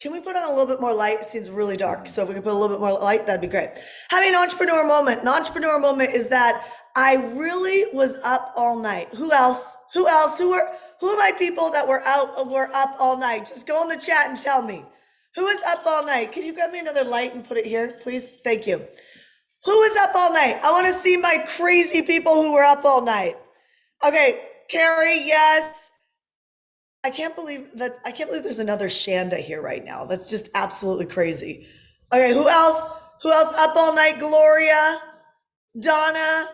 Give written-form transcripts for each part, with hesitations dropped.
Can we put on a little bit more light? It seems really dark. So if we can put a little bit more light, that'd be great. Having an entrepreneur moment. An entrepreneur moment is that I really was up all night. Who else? Who else? Who are my people that were up all night? Just go in the chat and tell me. Who is up all night? Can you grab me another light and put it here, please? Thank you. Who was up all night? I want to see my crazy people who were up all night. Okay, Carrie, yes. I can't believe there's another Shanda here right now. That's just absolutely crazy. Okay, who else? Who else up all night? Gloria, Donna.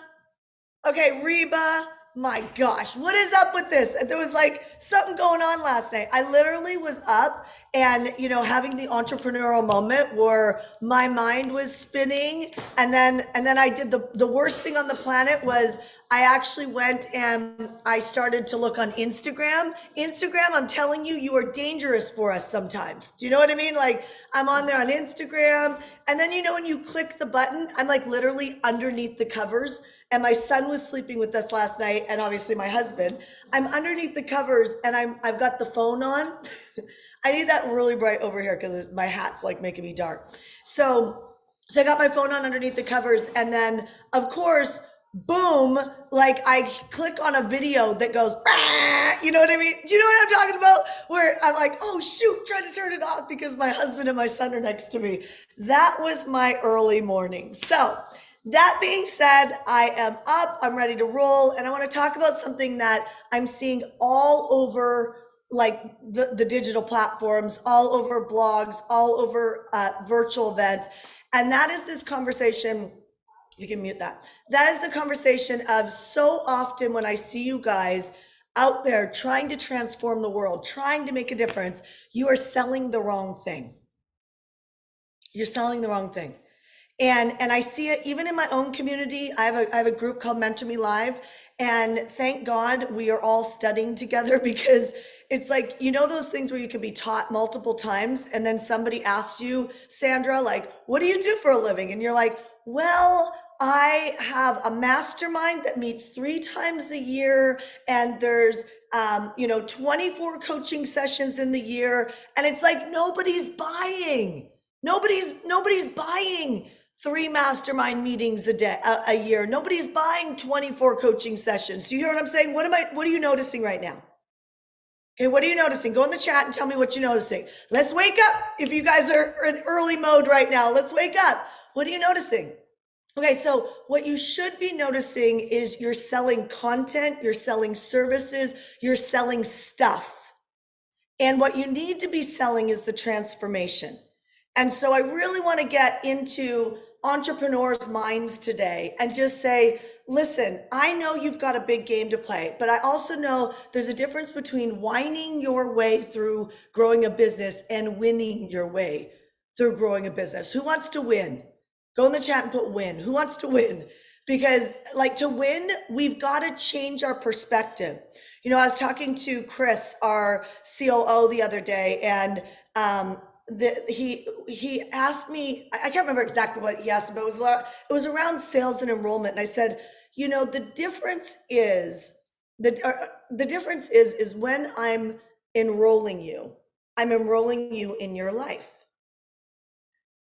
Okay, Reba. My gosh, what is up with this? There was like something going on last night. I literally was up and, having the entrepreneurial moment where my mind was spinning. And then I did the worst thing on the planet was I actually went and I started to look on Instagram. Instagram, I'm telling you, you are dangerous for us sometimes. Do you know what I mean? Like I'm on there on Instagram and then, when you click the button, I'm like literally underneath the covers. And my son was sleeping with us last night, and obviously my husband. I'm underneath the covers, and I've got the phone on. I need that really bright over here because my hat's like making me dark. So I got my phone on underneath the covers, and then of course, boom! Like I click on a video that goes, you know what I mean? Do you know what I'm talking about? Where I'm like, oh shoot, trying to turn it off because my husband and my son are next to me. That was my early morning. So. That being said, I am up, I'm ready to roll, and I want to talk about something that I'm seeing all over like the digital platforms, all over blogs, all over virtual events. And that is this conversation, you can mute that. That is the conversation of so often when I see you guys out there trying to transform the world, trying to make a difference, you are selling the wrong thing. You're selling the wrong thing. And I see it even in my own community. I have a group called Mentor Me Live, and thank God we are all studying together because it's like, those things where you can be taught multiple times and then somebody asks you, Sandra, like, what do you do for a living? And you're like, well, I have a mastermind that meets 3 times a year and there's 24 coaching sessions in the year. And it's like, nobody's buying. Nobody's buying 3 mastermind meetings a year. Nobody's buying 24 coaching sessions. Do you hear what I'm saying? What are you noticing right now? Okay, what are you noticing? Go in the chat and tell me what you're noticing. Let's wake up. If you guys are in early mode right now, let's wake up. What are you noticing? Okay, so what you should be noticing is you're selling content, you're selling services, you're selling stuff. And what you need to be selling is the transformation. And so I really want to get into entrepreneurs' minds today and just say, listen, I know you've got a big game to play, but I also know there's a difference between whining your way through growing a business and winning your way through growing a business. Who wants to win? Go in the chat and put win. Who wants to win? Because to win, we've got to change our perspective. I was talking to Chris, our COO, the other day, and he asked me, I can't remember exactly what he asked, but it was around sales and enrollment. And I said, the difference is when I'm enrolling you in your life.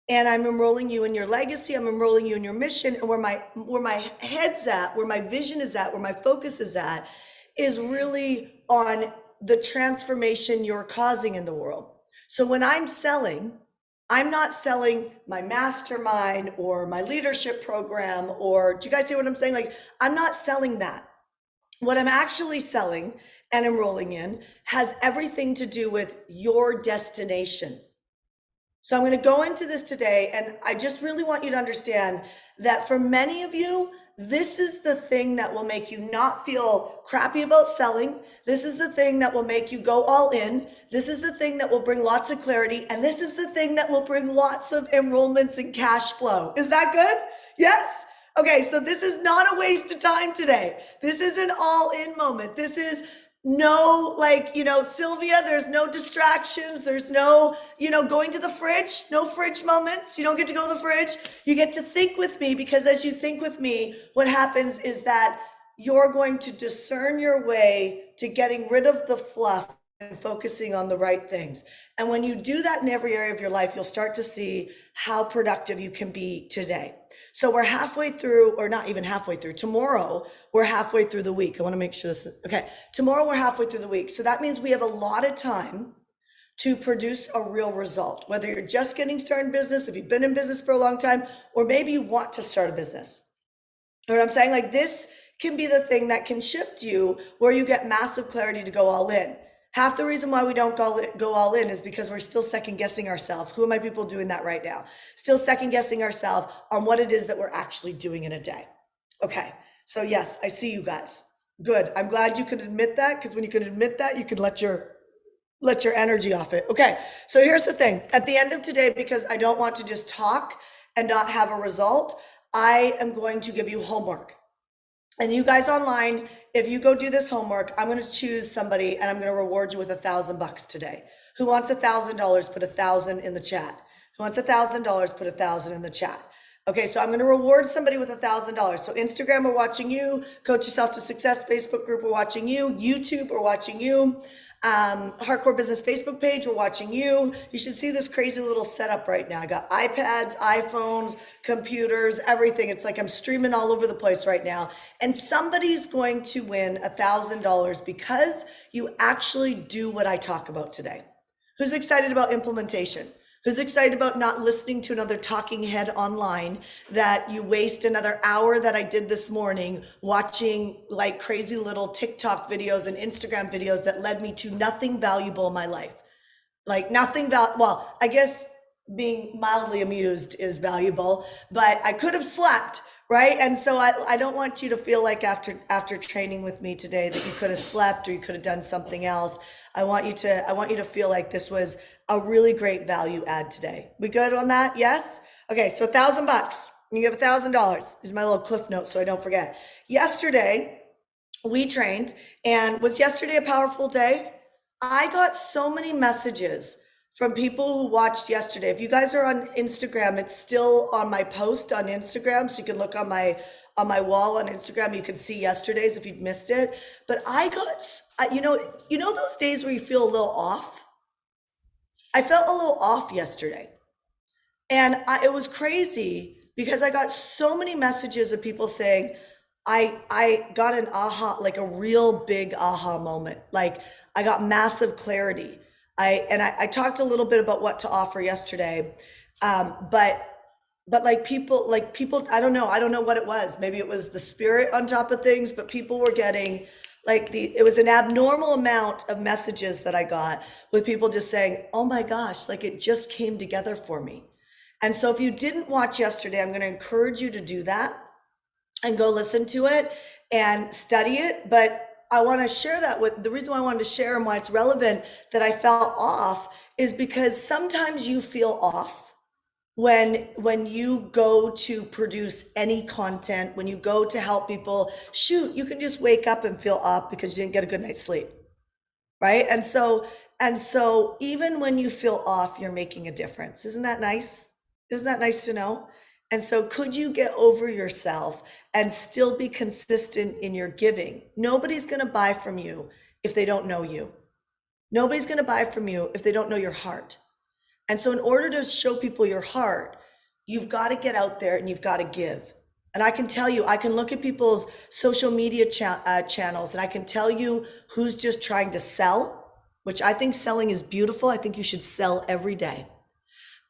And I'm enrolling you in your legacy. I'm enrolling you in your mission. And where my head's at, where my vision is at, where my focus is at, is really on the transformation you're causing in the world. So when I'm selling, I'm not selling my mastermind or my leadership program, or do you guys see what I'm saying? Like, I'm not selling that. What I'm actually selling and enrolling in has everything to do with your destination. So I'm going to go into this today, and I just really want you to understand that for many of you, this is the thing that will make you not feel crappy about selling. This is the thing that will make you go all in. This is the thing that will bring lots of clarity. And this is the thing that will bring lots of enrollments and cash flow. Is that good? Yes? Okay, so this is not a waste of time today. This is an all-in moment. This is no, Sylvia, there's no distractions. There's no, going to the fridge, no fridge moments. You don't get to go to the fridge. You get to think with me, because as you think with me, what happens is that you're going to discern your way to getting rid of the fluff focusing on the right things. And when you do that in every area of your life, you'll start to see how productive you can be today. So we're halfway through, or not even halfway through. Tomorrow, we're halfway through the week. I want to make sure this is okay. Tomorrow, we're halfway through the week. So that means we have a lot of time to produce a real result, whether you're just getting started in business, if you've been in business for a long time, or maybe you want to start a business. You know what I'm saying? Like, this can be the thing that can shift you where you get massive clarity to go all in. Half the reason why we don't go all in is because we're still second guessing ourselves. Who are my people doing that right now? Still second guessing ourselves on what it is that we're actually doing in a day. Okay, so yes, I see you guys. Good. I'm glad you could admit that, because when you can admit that, you can let your energy off it. Okay, so here's the thing. At the end of today, because I don't want to just talk and not have a result, I am going to give you homework. And you guys online, if you go do this homework, I'm going to choose somebody and I'm going to reward you with $1,000 today. Who wants $1,000? Put 1,000 in the chat. Who wants $1,000? Put 1,000 in the chat. Okay, so I'm going to reward somebody with $1,000. So Instagram, we're watching you. Coach Yourself to Success Facebook group, we're watching you. YouTube, we're watching you. Hardcore Business Facebook page, we're watching you. You should see this crazy little setup right now. I got iPads, iPhones, computers, everything. It's like I'm streaming all over the place right now. And somebody's going to win $1,000 because you actually do what I talk about today. Who's excited about implementation? Who's excited about not listening to another talking head online, that you waste another hour that I did this morning watching like crazy little TikTok videos and Instagram videos that led me to nothing valuable in my life? Like nothing well, I guess being mildly amused is valuable, but I could have slept, right? And so I don't want you to feel like after training with me today that you could have slept or you could have done something else. I want you to feel like this was a really great value add today. We good on that? Yes? Okay, so $1,000. You give $1,000. These is my little cliff notes so I don't forget. Yesterday, we trained, and was yesterday a powerful day? I got so many messages from people who watched yesterday. If you guys are on Instagram, it's still on my post on Instagram, so you can look on my wall on Instagram. You can see yesterday's if you'd missed it. But I got, you know those days where you feel a little off? I felt a little off yesterday. And it was crazy because I got so many messages of people saying, I got an aha, like a real big aha moment. Like I got massive clarity. I talked a little bit about what to offer yesterday. But people, I don't know what it was. Maybe it was the spirit on top of things, but people were getting it was an abnormal amount of messages that I got with people just saying, oh my gosh, like it just came together for me. And so if you didn't watch yesterday, I'm going to encourage you to do that and go listen to it and study it. But I want to share that with the reason why I wanted to share and why it's relevant that I felt off is because sometimes you feel off when you go to produce any content, when you go to help people. Shoot, you can just wake up and feel up because you didn't get a good night's sleep, right? And so even when you feel off, you're making a difference. Isn't that nice? Isn't that nice to know? And so could you get over yourself and still be consistent in your giving? Nobody's going to buy from you if they don't know you. Nobody's going to buy from you if they don't know your heart. And so in order to show people your heart, you've got to get out there and you've got to give. And I can tell you, I can look at people's social media channels and I can tell you who's just trying to sell, which I think selling is beautiful. I think you should sell every day.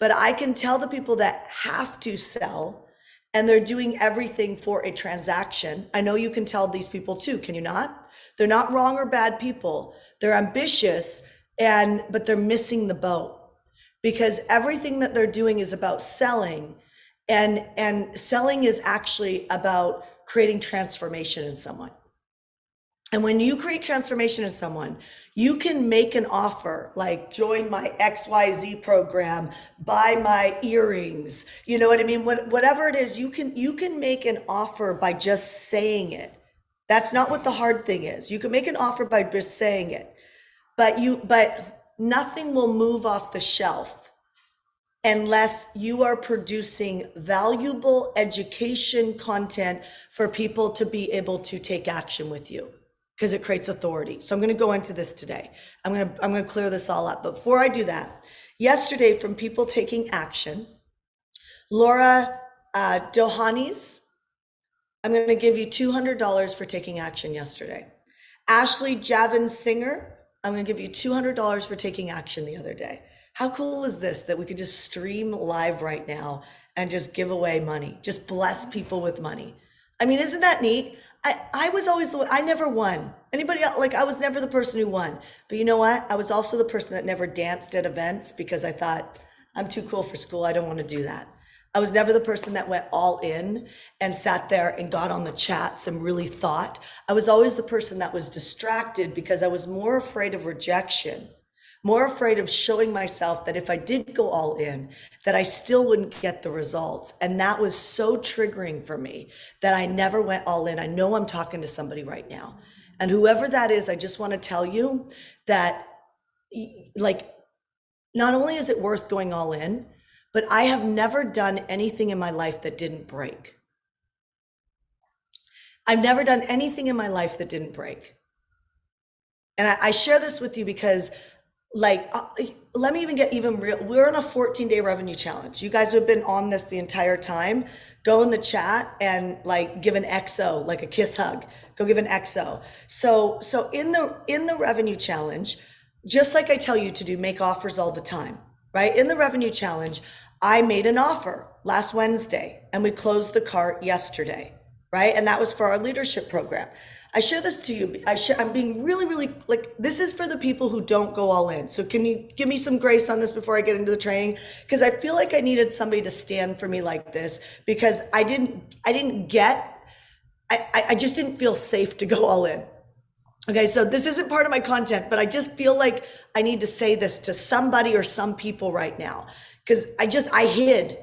But I can tell the people that have to sell and they're doing everything for a transaction. I know you can tell these people too, can you not? They're not wrong or bad people. They're ambitious, but they're missing the boat. Because everything that they're doing is about selling, and selling is actually about creating transformation in someone. And when you create transformation in someone, you can make an offer like join my XYZ program, buy my earrings, you know what I mean? Whatever it is, you can make an offer by just saying it. That's not what the hard thing is. You can make an offer by just saying it, but nothing will move off the shelf unless you are producing valuable education content for people to be able to take action with you. because it creates authority. So I'm going to go into this today. I'm going to clear this all up. But before I do that, yesterday from People Taking Action, Laura Dohanis, I'm going to give you $200 for taking action yesterday. Ashley Javin Singer, I'm going to give you $200 for taking action the other day. How cool is this that we could just stream live right now and just give away money, just bless people with money? I mean, isn't that neat? I was always the one, I never won. Anybody else? Like, I was never the person who won. But you know what? I was also the person that never danced at events because I thought, I'm too cool for school. I don't want to do that. I was never the person that went all in and sat there and got on the chats and really thought. I was always the person that was distracted because I was more afraid of rejection, more afraid of showing myself that if I did go all in, that I still wouldn't get the results. And that was so triggering for me that I never went all in. I know I'm talking to somebody right now. And whoever that is, I just want to tell you that, like, not only is it worth going all in, but I have never done anything in my life that didn't break. I've never done anything in my life that didn't break. And I share this with you because, like, let me even get even real. We're on a 14-day revenue challenge. You guys have been on this the entire time. Go in the chat and like give an XO, like a kiss hug. Go give an XO. So in the revenue challenge, just like I tell you to do, make offers all the time. Right? In the revenue challenge, I made an offer last Wednesday and we closed the cart yesterday, right? And that was for our leadership program. I share this to you. I'm being really, really, like, this is for the people who don't go all in. So can you give me some grace on this before I get into the training? Because I feel like I needed somebody to stand for me like this because I just didn't feel safe to go all in. Okay, so this isn't part of my content, but I just feel like I need to say this to somebody or some people right now because I hid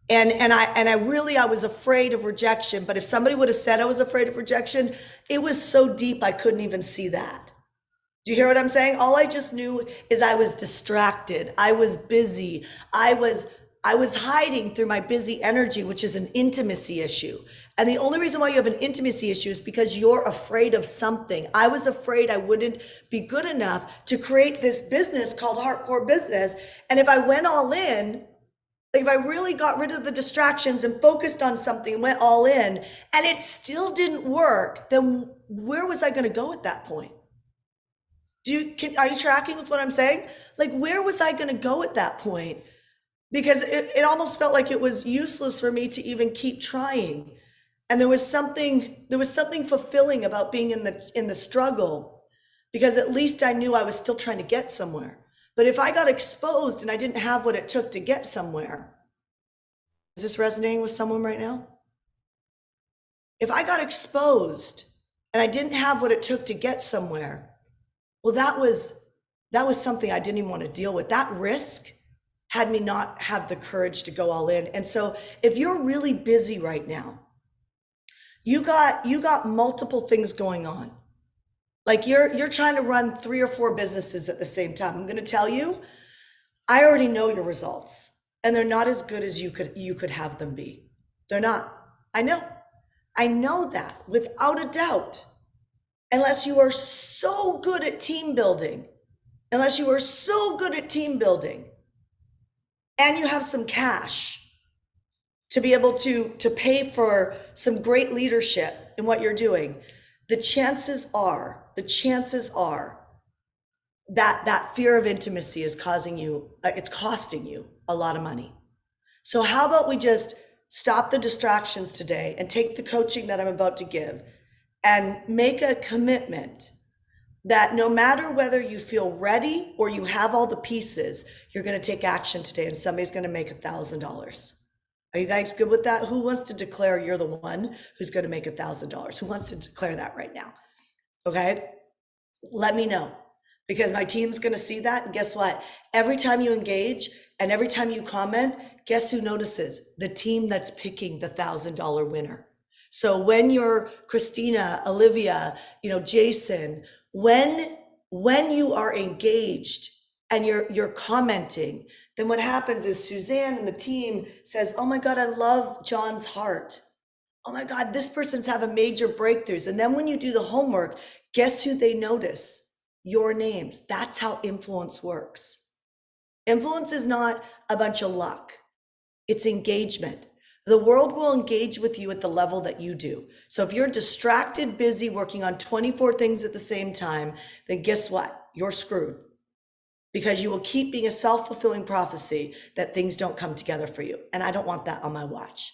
and I was afraid of rejection. But if somebody would have said I was afraid of rejection, it was so deep I couldn't even see that. Do you hear what I'm saying? All I just knew is I was distracted. I was busy. I was hiding through my busy energy, which is an intimacy issue. And the only reason why you have an intimacy issue is because you're afraid of something. I was afraid I wouldn't be good enough to create this business called Heartcore Business. And if I went all in, like if I really got rid of the distractions and focused on something and went all in, and it still didn't work, then where was I going to go at that point? Are you tracking with what I'm saying? Like, where was I going to go at that point? Because it almost felt like it was useless for me to even keep trying. And there was something fulfilling about being in the struggle, because at least I knew I was still trying to get somewhere. But if I got exposed and I didn't have what it took to get somewhere, is this resonating with someone right now? If I got exposed and I didn't have what it took to get somewhere, well, that was something I didn't even want to deal with. That risk had me not have the courage to go all in. And so if you're really busy right now, you got multiple things going on. Like you're trying to run 3 or 4 businesses at the same time. I'm going to tell you, I already know your results and they're not as good as you could have them be. They're not. I know that without a doubt. Unless you are so good at team building, and you have some cash to be able to pay for some great leadership in what you're doing, the chances are that fear of intimacy is costing you a lot of money. So how about we just stop the distractions today and take the coaching that I'm about to give and make a commitment that no matter whether you feel ready or you have all the pieces, you're going to take action today and somebody's going to make $1,000. Are you guys good with that? Who wants to declare you're the one who's going to make $1,000? Who wants to declare that right now? Okay. Let me know, because my team's going to see that. And guess what? Every time you engage and every time you comment, guess who notices? The team that's picking the $1,000 winner. So when you're Christina, Olivia, Jason, when you are engaged and you're commenting, then what happens is Suzanne and the team says, oh my God, I love John's heart. Oh my God, this person's having major breakthroughs. And then when you do the homework, Guess who they notice? Your names. That's how influence works. Influence is not a bunch of luck. It's engagement. The world will engage with you at the level that you do. So if you're distracted, busy, working on 24 things at the same time, then guess what? You're screwed. Because you will keep being a self-fulfilling prophecy that things don't come together for you. And I don't want that on my watch.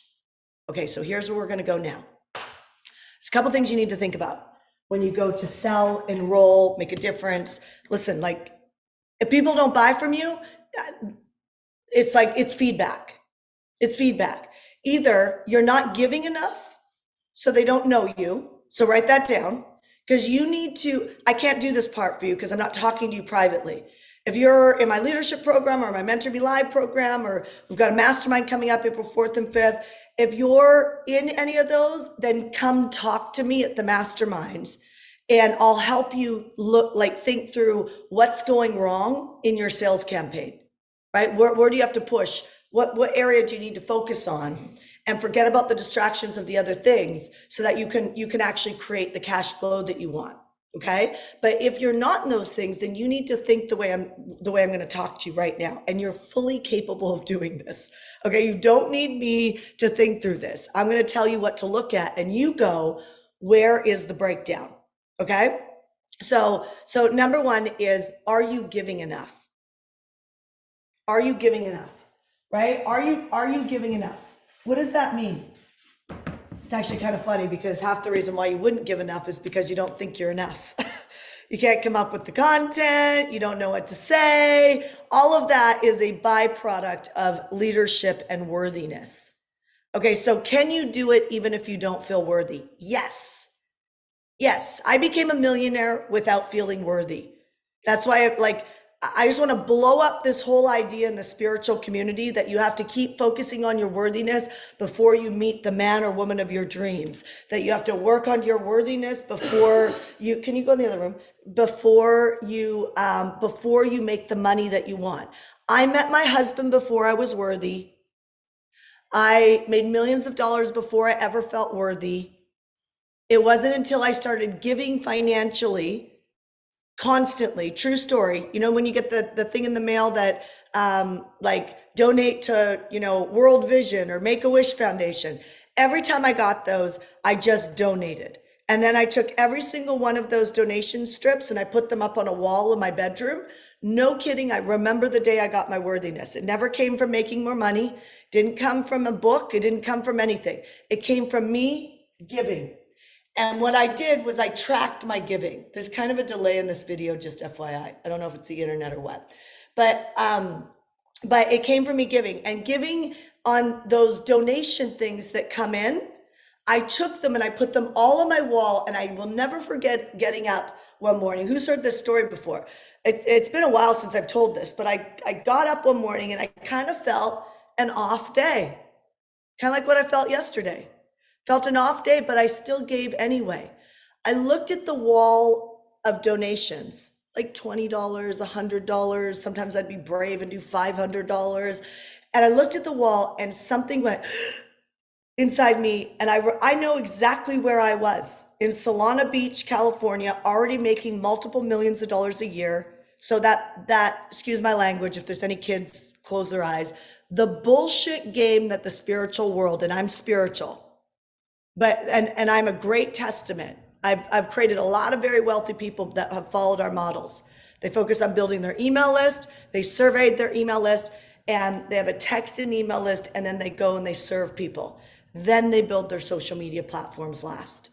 Okay, so here's where we're gonna go now. There's a couple things you need to think about when you go to sell, enroll, make a difference. Listen, like, if people don't buy from you, it's like, it's feedback. It's feedback. Either you're not giving enough, so they don't know you. So write that down, because you need to, I can't do this part for you because I'm not talking to you privately. If you're in my leadership program or my Mentor Me Live program, or we've got a mastermind coming up April 4th and 5th, if you're in any of those, then come talk to me at the masterminds, and I'll help you think through what's going wrong in your sales campaign, right? Where do you have to push? What area do you need to focus on? And forget about the distractions of the other things, so that you can actually create the cash flow that you want. Okay. But if you're not in those things, then you need to think the way I'm going to talk to you right now. And you're fully capable of doing this. Okay. You don't need me to think through this. I'm going to tell you what to look at, and you go, where is the breakdown? Okay. So number one is, are you giving enough? Are you giving enough? Right? Are you giving enough? What does that mean? It's actually kind of funny, because half the reason why you wouldn't give enough is because you don't think you're enough. You can't come up with the content. You don't know what to say. All of that is a byproduct of leadership and worthiness. Okay, so can you do it even if you don't feel worthy? Yes. Yes, I became a millionaire without feeling worthy. That's why I just want to blow up this whole idea in the spiritual community that you have to keep focusing on your worthiness before you meet the man or woman of your dreams, that you have to work on your worthiness before you, can you go in the other room? Before you make the money that you want. I met my husband before I was worthy. I made millions of dollars before I ever felt worthy. It wasn't until I started giving financially constantly. True story. You know, when you get the thing in the mail that donate to, World Vision or Make-A-Wish Foundation. Every time I got those, I just donated. And then I took every single one of those donation strips and I put them up on a wall in my bedroom. No kidding. I remember the day I got my worthiness. It never came from making more money. Didn't come from a book. It didn't come from anything. It came from me giving. And what I did was I tracked my giving. There's kind of a delay in this video, just FYI. I don't know if it's the internet or what, but it came from me giving, and giving on those donation things that come in. I took them and I put them all on my wall, and I will never forget getting up one morning. Who's heard this story before? It's been a while since I've told this, but I got up one morning and I kind of felt an off day, kind of like what I felt yesterday. Felt an off day, but I still gave anyway. I looked at the wall of donations, like $20, $100. Sometimes I'd be brave and do $500. And I looked at the wall and something went inside me. And I know exactly where I was, in Solana Beach, California, already making multiple millions of dollars a year. So that, excuse my language, if there's any kids, close their eyes. The bullshit game that the spiritual world, and I'm spiritual, but and I'm a great testament. I've created a lot of very wealthy people that have followed our models. They focus on building their email list. They surveyed their email list, and they have a text and email list, and then they go and they serve people. Then they build their social media platforms last.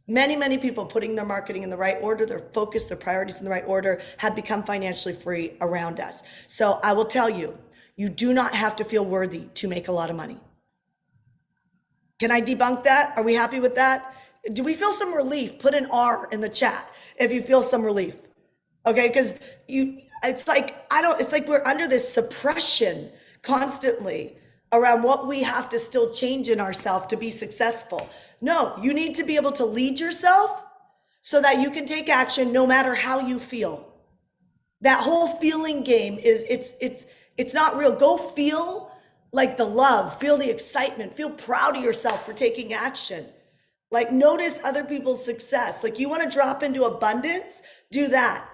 Many people putting their marketing in the right order, their focus, their priorities in the right order, have become financially free around us. So I will tell you, you do not have to feel worthy to make a lot of money. Can I debunk that? Are we happy with that? Do we feel some relief? Put an R in the chat if you feel some relief. Okay, because it's like we're under this suppression constantly around what we have to still change in ourselves to be successful. No, you need to be able to lead yourself so that you can take action no matter how you feel. That whole feeling game it's not real. Go feel like the love, feel the excitement, feel proud of yourself for taking action. Like notice other people's success. Like you want to drop into abundance, do that.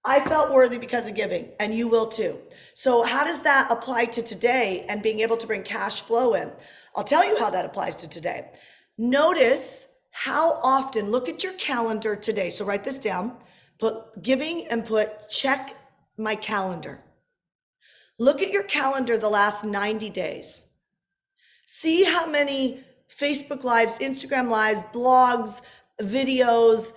I felt worthy because of giving, and you will too. So how does that apply to today and being able to bring cash flow in? I'll tell you how that applies to today. Notice how often, look at your calendar today. So write this down, put giving and put check my calendar. Look at your calendar the last 90 days. See how many Facebook Lives, Instagram Lives, blogs, videos,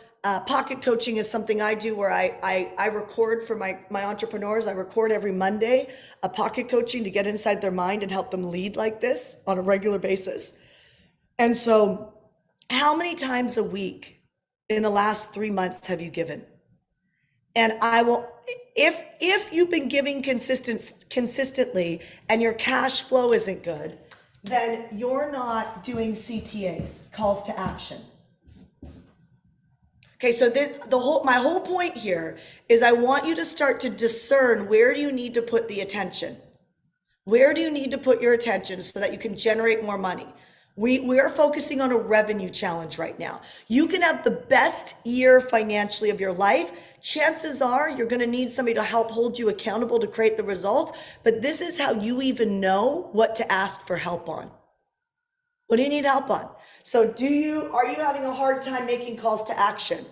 pocket coaching is something I do where I record for my entrepreneurs. I record every Monday a pocket coaching to get inside their mind and help them lead like this on a regular basis. And so how many times a week in the last 3 months have you given? And I will, if you've been giving consistently and your cash flow isn't good, then you're not doing CTAs, calls to action. Okay, so my whole point here is I want you to start to discern where do you need to put the attention? Where do you need to put your attention so that you can generate more money? We are focusing on a revenue challenge right now. You can have the best year financially of your life. Chances are you're going to need somebody to help hold you accountable to create the results. But this is how you even know what to ask for help on. What do you need help on? So are you having a hard time making calls to action?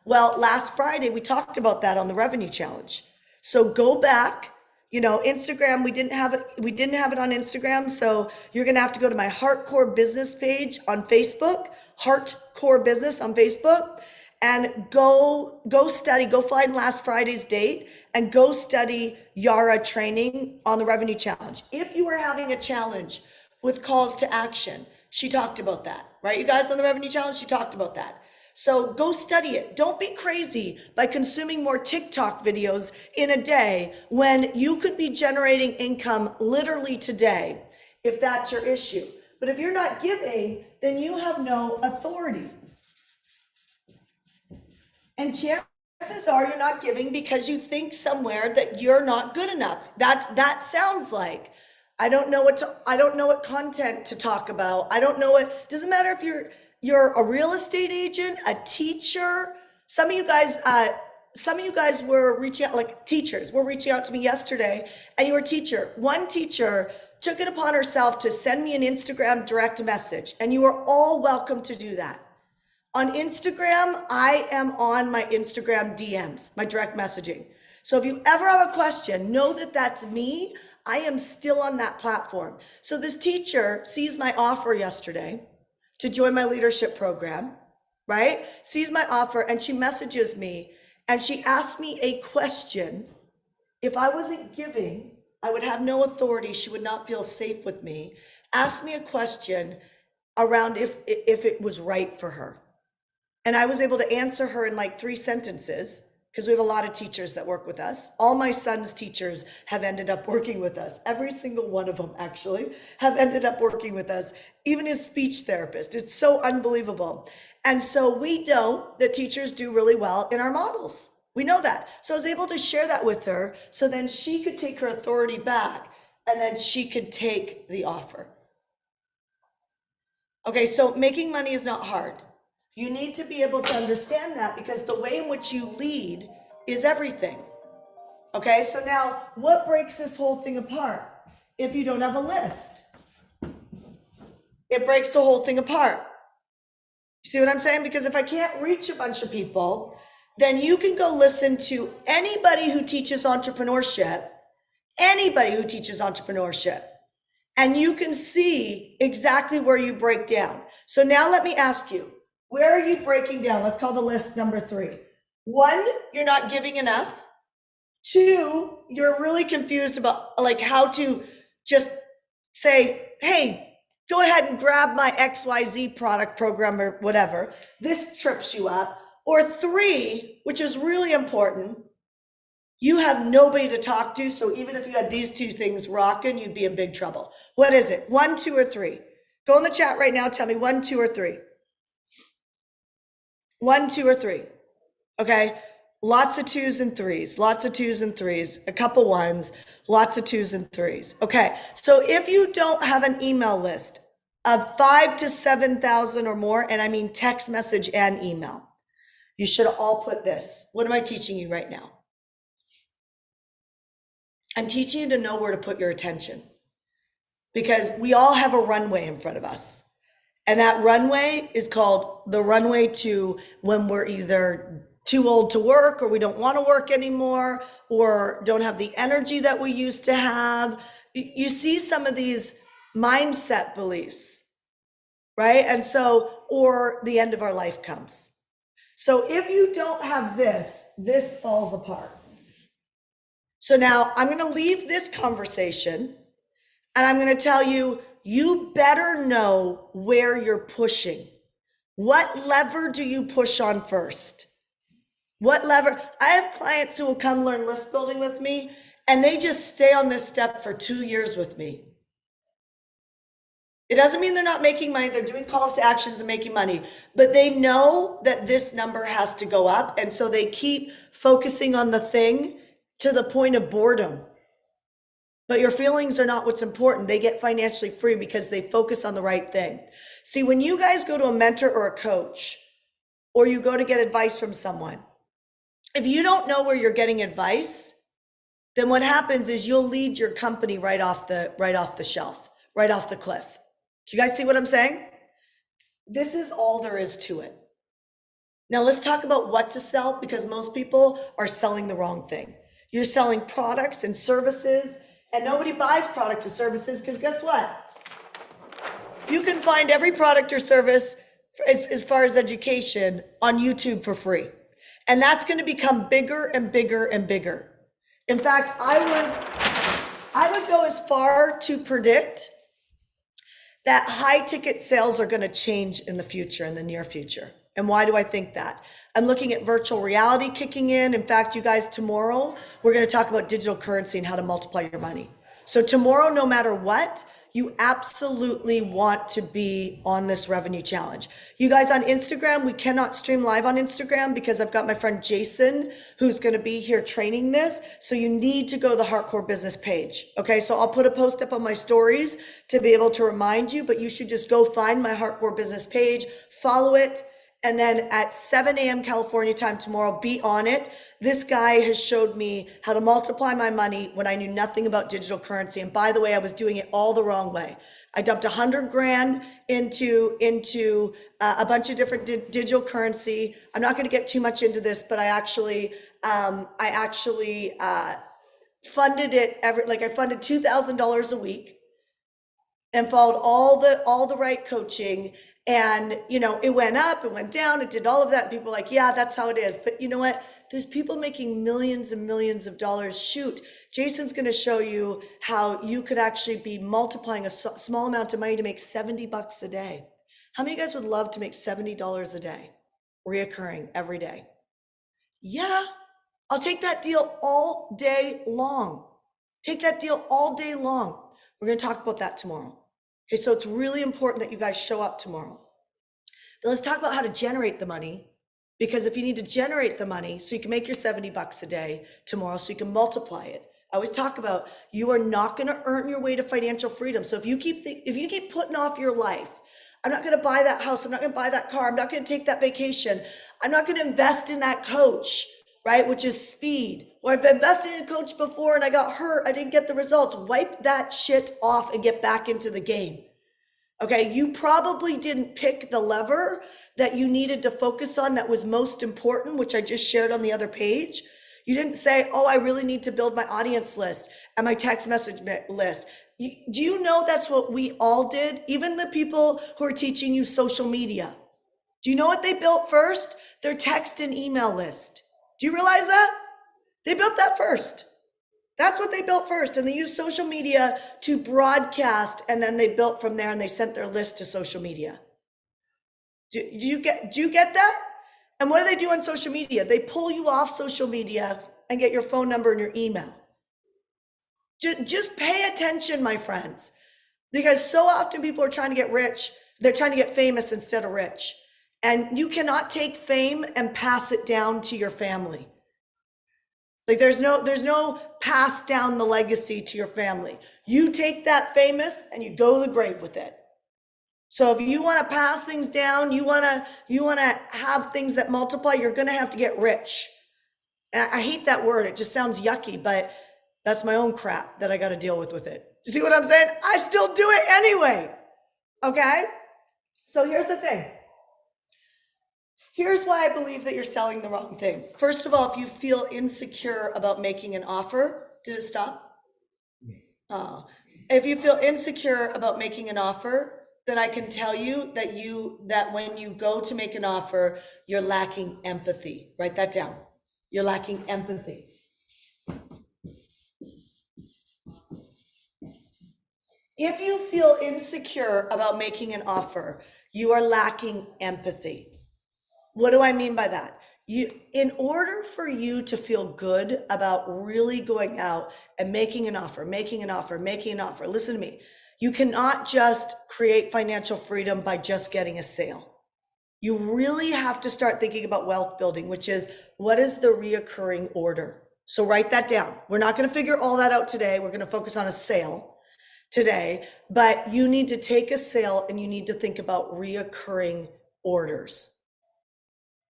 Well, last Friday, we talked about that on the revenue challenge. So go back. Instagram, we didn't have it on Instagram. So you're going to have to go to my Heartcore Business page on Facebook, Heartcore Business on Facebook, and go study, go find last Friday's date and go study Yara training on the revenue challenge. If you are having a challenge with calls to action, she talked about that, right? You guys on the revenue challenge, she talked about that. So go study it. Don't be crazy by consuming more TikTok videos in a day when you could be generating income literally today if that's your issue. But if you're not giving, then you have no authority. And chances are you're not giving because you think somewhere that you're not good enough. That sounds like I don't know what content to talk about. I don't know what, doesn't matter if you're a real estate agent, a teacher. Some of you guys were reaching out, like teachers were reaching out to me yesterday, and you were a teacher. One teacher took it upon herself to send me an Instagram direct message, and you are all welcome to do that. On Instagram, I am on my Instagram DMs, my direct messaging. So if you ever have a question, know that that's me. I am still on that platform. So this teacher sees my offer yesterday to join my leadership program, right? Sees my offer and she messages me and she asks me a question. If I wasn't giving, I would have no authority. She would not feel safe with me. Asked me a question around if it was right for her. And I was able to answer her in like 3 sentences because we have a lot of teachers that work with us. All my son's teachers have ended up working with us. Every single one of them actually have ended up working with us, even his speech therapist. It's so unbelievable. And so we know that teachers do really well in our models. We know that. So I was able to share that with her so then she could take her authority back and then she could take the offer. Okay, so making money is not hard. You need to be able to understand that because the way in which you lead is everything. Okay, so now what breaks this whole thing apart? If you don't have a list, it breaks the whole thing apart. You see what I'm saying? Because if I can't reach a bunch of people, then you can go listen to anybody who teaches entrepreneurship, and you can see exactly where you break down. So now let me ask you, where are you breaking down? Let's call the list number 3. 1, you're not giving enough. 2, you're really confused about like how to just say, hey, go ahead and grab my XYZ product program or whatever. This trips you up. Or 3, which is really important, you have nobody to talk to. So even if you had these 2 things rocking, you'd be in big trouble. What is it? 1, 2, or 3? Go in the chat right now. Tell me 1, 2, or 3. 1, 2, or 3. Okay. Lots of 2s and 3s, lots of 2s and 3s, a couple 1s, lots of 2s and 3s. Okay. So if you don't have an email list, of 5 to 7,000 or more, and I mean text message and email. You should all put this. What am I teaching you right now? I'm teaching you to know where to put your attention, because we all have a runway in front of us. And that runway is called the runway to when we're either too old to work, or we don't want to work anymore, or don't have the energy that we used to have. You see some of these mindset beliefs, right? And so, or the end of our life comes. So if you don't have this, this falls apart. So now I'm going to leave this conversation and I'm going to tell you, you better know where you're pushing. What lever do you push on first? What lever? I have clients who will come learn list building with me and they just stay on this step for 2 years with me. It doesn't mean they're not making money. They're doing calls to actions and making money, but they know that this number has to go up. And so they keep focusing on the thing to the point of boredom. But your feelings are not what's important. They get financially free because they focus on the right thing. See, when you guys go to a mentor or a coach, or you go to get advice from someone, if you don't know where you're getting advice, then what happens is you'll lead your company right off the shelf, right off the cliff. Do you guys see what I'm saying? This is all there is to it. Now let's talk about what to sell, because most people are selling the wrong thing. You're selling products and services, and nobody buys products and services because guess what? You can find every product or service as far as education on YouTube for free. And that's going to become bigger and bigger and bigger. In fact, I would go as far to predict that high ticket sales are going to change in the future, in the near future. And why do I think that? I'm looking at virtual reality kicking in. In fact, you guys, tomorrow, we're going to talk about digital currency and how to multiply your money. So tomorrow, no matter what, you absolutely want to be on this revenue challenge. You guys on Instagram, we cannot stream live on Instagram because I've got my friend Jason who's going to be here training this. So you need to go to the Hardcore Business page. Okay, so I'll put a post up on my stories to be able to remind you, but you should just go find my Hardcore Business page, follow it, and then at 7 a.m. California time tomorrow, be on it. This guy has showed me how to multiply my money when I knew nothing about digital currency. And by the way, I was doing it all the wrong way. I dumped 100 grand into a bunch of different digital currency. I'm not going to get too much into this, but I actually funded it I funded $2,000 a week and followed all the right coaching. And, you know, it went up, it went down, it did all of that. And people were like, yeah, that's how it is. But you know what? There's people making millions and millions of dollars. Shoot, Jason's going to show you how you could actually be multiplying a small amount of money to make 70 bucks a day. How many of you guys would love to make $70 a day, reoccurring every day? Yeah, I'll take that deal all day long. Take that deal all day long. We're going to talk about that tomorrow. Okay, so it's really important that you guys show up tomorrow. Then let's talk about how to generate the money, because if you need to generate the money so you can make your 70 bucks a day tomorrow, so you can multiply it. I always talk about you are not going to earn your way to financial freedom. So if you keep putting off your life, I'm not going to buy that house, I'm not going to buy that car, I'm not going to take that vacation, I'm not going to invest in that coach, right? Which is speed. Or I've invested in a coach before and I got hurt, I didn't get the results. Wipe that shit off and get back into the game. Okay, you probably didn't pick the lever that you needed to focus on that was most important, which I just shared on the other page. You didn't say, oh, I really need to build my audience list and my text message list. Do you know that's what we all did? Even the people who are teaching you social media. Do you know what they built first? Their text and email list. Do you realize that? They built that first. That's what they built first. And they used social media to broadcast. And then they built from there and they sent their list to social media. Do you get that? And what do they do on social media? They pull you off social media and get your phone number and your email. Just pay attention, my friends, because so often people are trying to get rich. They're trying to get famous instead of rich. And you cannot take fame and pass it down to your family. Like there's no pass down the legacy to your family. You take that famous and you go to the grave with it. So if you want to pass things down, you want to have things that multiply, you're going to have to get rich. And I hate that word. It just sounds yucky, but that's my own crap that I got to deal with it. You see what I'm saying? I still do it anyway. Okay? So here's the thing. Here's why I believe that you're selling the wrong thing. First of all, if you feel insecure about making an offer, did it stop? Oh. If you feel insecure about making an offer, then I can tell you that when you go to make an offer, you're lacking empathy. Write that down. You're lacking empathy. If you feel insecure about making an offer, you are lacking empathy. What do I mean by that? In order for you to feel good about really going out and making an offer, listen to me. You cannot just create financial freedom by just getting a sale. You really have to start thinking about wealth building, which is, what is the reoccurring order? So write that down. We're not going to figure all that out today. We're going to focus on a sale today, but you need to take a sale and you need to think about reoccurring orders.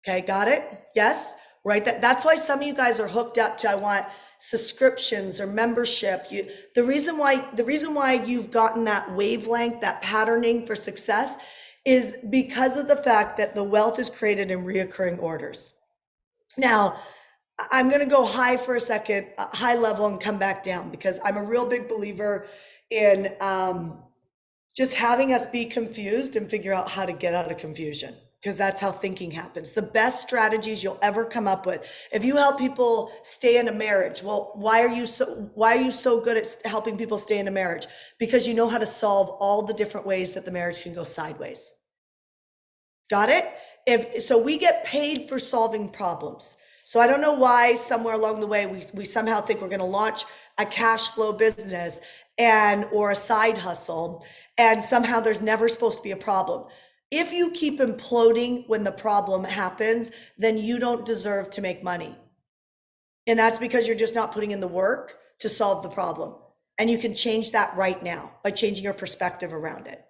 Okay, got it? Yes, right. That's why some of you guys are hooked up to, I want subscriptions or membership. The reason why you've gotten that wavelength, that patterning for success, is because of the fact that the wealth is created in reoccurring orders. Now, I'm going to go high for a second, high level, and come back down, because I'm a real big believer in just having us be confused and figure out how to get out of confusion, because that's how thinking happens. The best strategies you'll ever come up with. If you help people stay in a marriage, well, why are you so good at helping people stay in a marriage? Because you know how to solve all the different ways that the marriage can go sideways. Got it? So we get paid for solving problems. So I don't know why somewhere along the way we somehow think we're going to launch a cash flow business or a side hustle, and somehow there's never supposed to be a problem. If you keep imploding when the problem happens, then you don't deserve to make money. And that's because you're just not putting in the work to solve the problem. And you can change that right now by changing your perspective around it.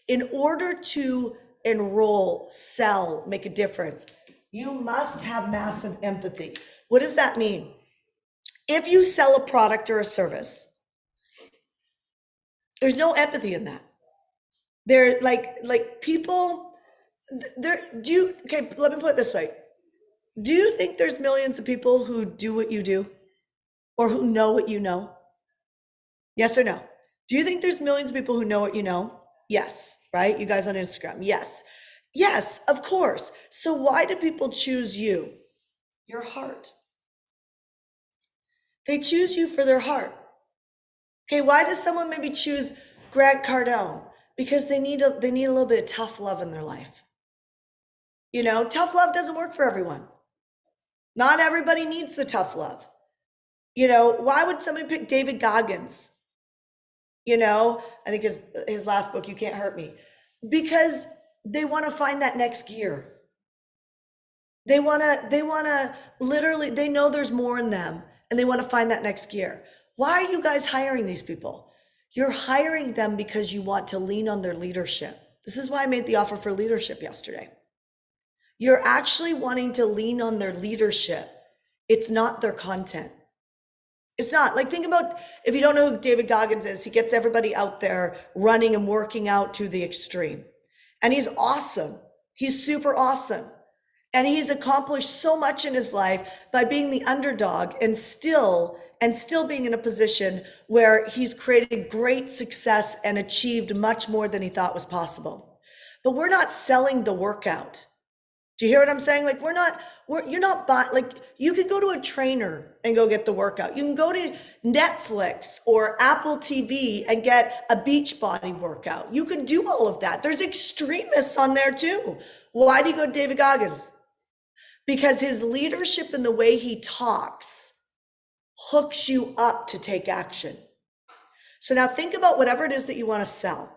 In order to enroll, sell, make a difference, you must have massive empathy. What does that mean? If you sell a product or a service, there's no empathy in that. They're like people, okay, let me put it this way. Do you think there's millions of people who do what you do, or who know what you know? Yes or no? Do you think there's millions of people who know what you know? Yes, right? You guys on Instagram. Yes. Yes, of course. So why do people choose you? Your heart. They choose you for their heart. Okay, why does someone maybe choose Grant Cardone? Because they need a little bit of tough love in their life. You know, tough love doesn't work for everyone. Not everybody needs the tough love. You know, why would somebody pick David Goggins? You know, I think his last book, You Can't Hurt Me, because they want to find that next gear. They want to literally, they know there's more in them, and they want to find that next gear. Why are you guys hiring these people? You're hiring them because you want to lean on their leadership. This is why I made the offer for leadership yesterday. You're actually wanting to lean on their leadership. It's not their content. It's not. Like, think about, if you don't know who David Goggins is, he gets everybody out there running and working out to the extreme. And he's awesome. He's super awesome. And he's accomplished so much in his life by being the underdog and still being in a position where he's created great success and achieved much more than he thought was possible. But we're not selling the workout. Do you hear what I'm saying? Like, you're not buying, like, you could go to a trainer and go get the workout. You can go to Netflix or Apple TV and get a beach body workout. You can do all of that. There's extremists on there too. Why do you go to David Goggins? Because his leadership and the way he talks hooks you up to take action. So now think about whatever it is that you want to sell.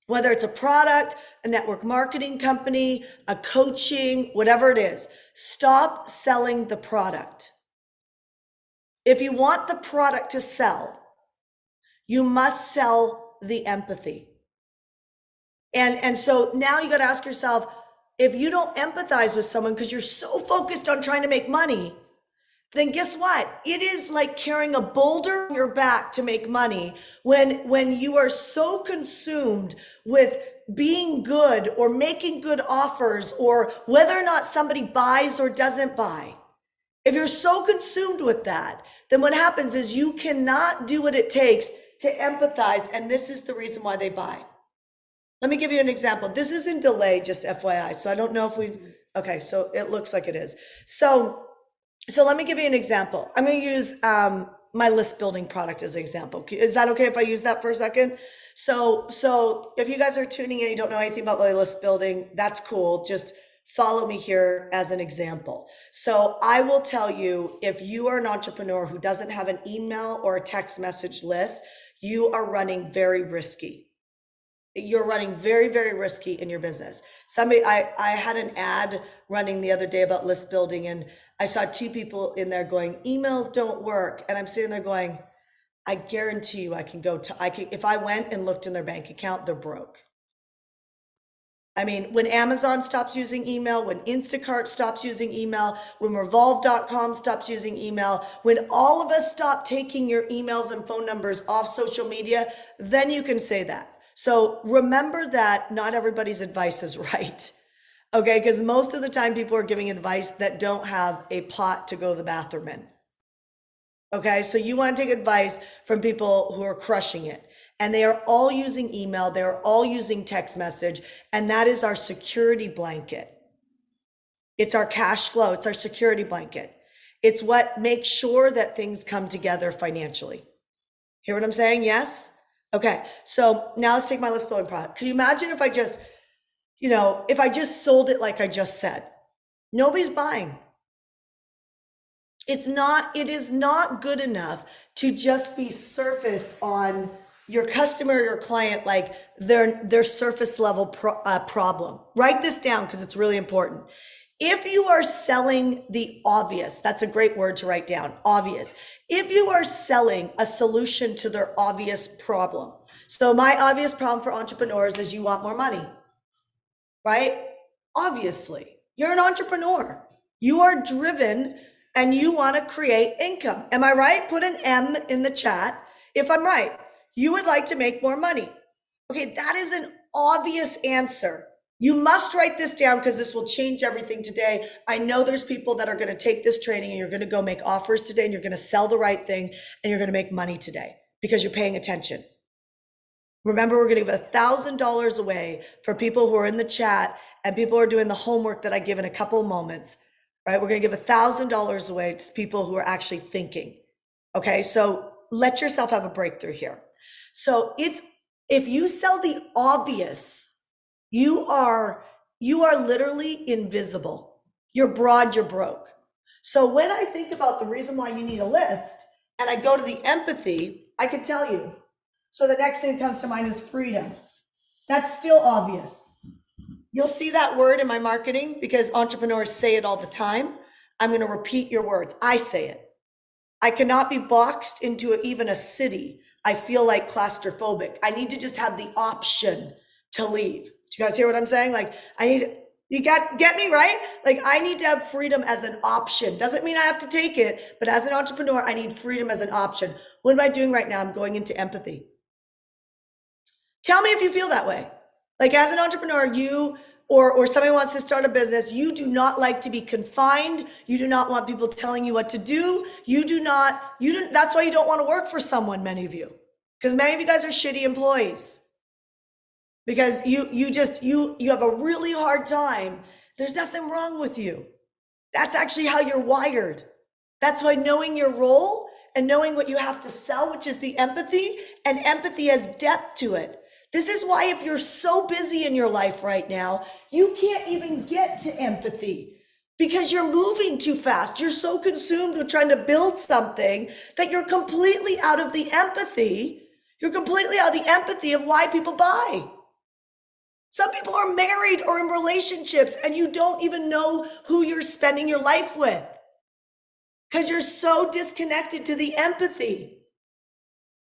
Whether it's a product, a network marketing company, a coaching, whatever it is, stop selling the product. If you want the product to sell, you must sell the empathy. And so now you got to ask yourself, if you don't empathize with someone because you're so focused on trying to make money, then guess what? It is like carrying a boulder on your back to make money when you are so consumed with being good or making good offers or whether or not somebody buys or doesn't buy. If you're so consumed with that, then what happens is you cannot do what it takes to empathize, and this is the reason why they buy. Let me give you an example. This is in delay, just FYI. So I don't know if okay, so it looks like it is. So let me give you an example. I'm going to use my list building product as an example. Is that okay if I use that for a second? So if you guys are tuning in, you don't know anything about my list building, that's cool. Just follow me here as an example. So I will tell you, if you are an entrepreneur who doesn't have an email or a text message list, you are running very risky. You're running very, very risky in your business. I had an ad running the other day about list building, and I saw two people in there going, emails don't work. And I'm sitting there going, I guarantee you if I went and looked in their bank account, they're broke. I mean, when Amazon stops using email, when Instacart stops using email, when Revolve.com stops using email, when all of us stop taking your emails and phone numbers off social media, then you can say that. So remember that not everybody's advice is right. Okay, because most of the time people are giving advice that don't have a pot to go to the bathroom in. Okay, so you want to take advice from people who are crushing it. And they are all using email, they're all using text message, and that is our security blanket. It's our cash flow, it's our security blanket. It's what makes sure that things come together financially. Hear what I'm saying? Yes? Okay, so now let's take my list building product. Can you imagine if I just, if I just sold it like I just said? Nobody's buying. It is not good enough to just be surface on your customer or your client, like their surface level problem. Write this down because it's really important. If you are selling the obvious, that's a great word to write down, obvious. If you are selling a solution to their obvious problem. So my obvious problem for entrepreneurs is you want more money, right? Obviously, you're an entrepreneur. You are driven and you want to create income. Am I right? Put an M in the chat if I'm right. You would like to make more money. Okay, that is an obvious answer. You must write this down because this will change everything today. I know there's people that are going to take this training and you're going to go make offers today and you're going to sell the right thing and you're going to make money today because you're paying attention. Remember, we're going to give $1,000 away for people who are in the chat and people who are doing the homework that I give in a couple of moments, right? We're going to give $1,000 away to people who are actually thinking. Okay, so let yourself have a breakthrough here. So if you sell the obvious, you are literally invisible. You're broad, you're broke. So when I think about the reason why you need a list and I go to the empathy, I can tell you. So the next thing that comes to mind is freedom. That's still obvious. You'll see that word in my marketing because entrepreneurs say it all the time. I'm going to repeat your words. I say it. I cannot be boxed into even a city. I feel like claustrophobic. I need to just have the option to leave. Do you guys hear what I'm saying? Like you get me, right? Like I need to have freedom as an option. Doesn't mean I have to take it, but as an entrepreneur, I need freedom as an option. What am I doing right now? I'm going into empathy. Tell me if you feel that way. Like as an entrepreneur, you or somebody wants to start a business, you do not like to be confined. You do not want people telling you what to do. That's why you don't want to work for someone, many of you. Because many of you guys are shitty employees. Because you have a really hard time. There's nothing wrong with you. That's actually how you're wired. That's why knowing your role and knowing what you have to sell, which is the empathy, and empathy has depth to it. This is why if you're so busy in your life right now, you can't even get to empathy because you're moving too fast. You're so consumed with trying to build something that you're completely out of the empathy. You're completely out of the empathy of why people buy. Some people are married or in relationships and you don't even know who you're spending your life with because you're so disconnected to the empathy.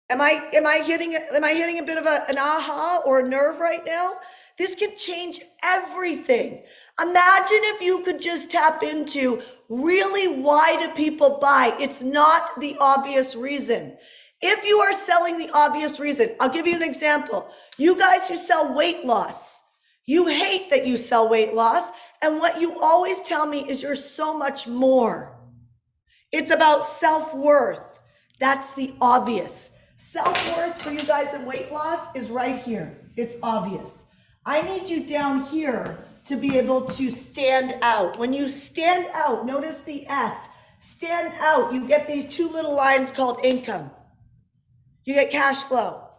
Am I hitting a bit of an aha or a nerve right now? This can change everything. Imagine if you could just tap into really why do people buy? It's not the obvious reason. If you are selling the obvious reason, I'll give you an example. You guys who sell weight loss, you hate that you sell weight loss. And what you always tell me is you're so much more. It's about self-worth. That's the obvious. Self-worth for you guys in weight loss is right here. It's obvious. I need you down here to be able to stand out. When you stand out, notice the S, stand out, you get these two little lines called income. You get cash flow.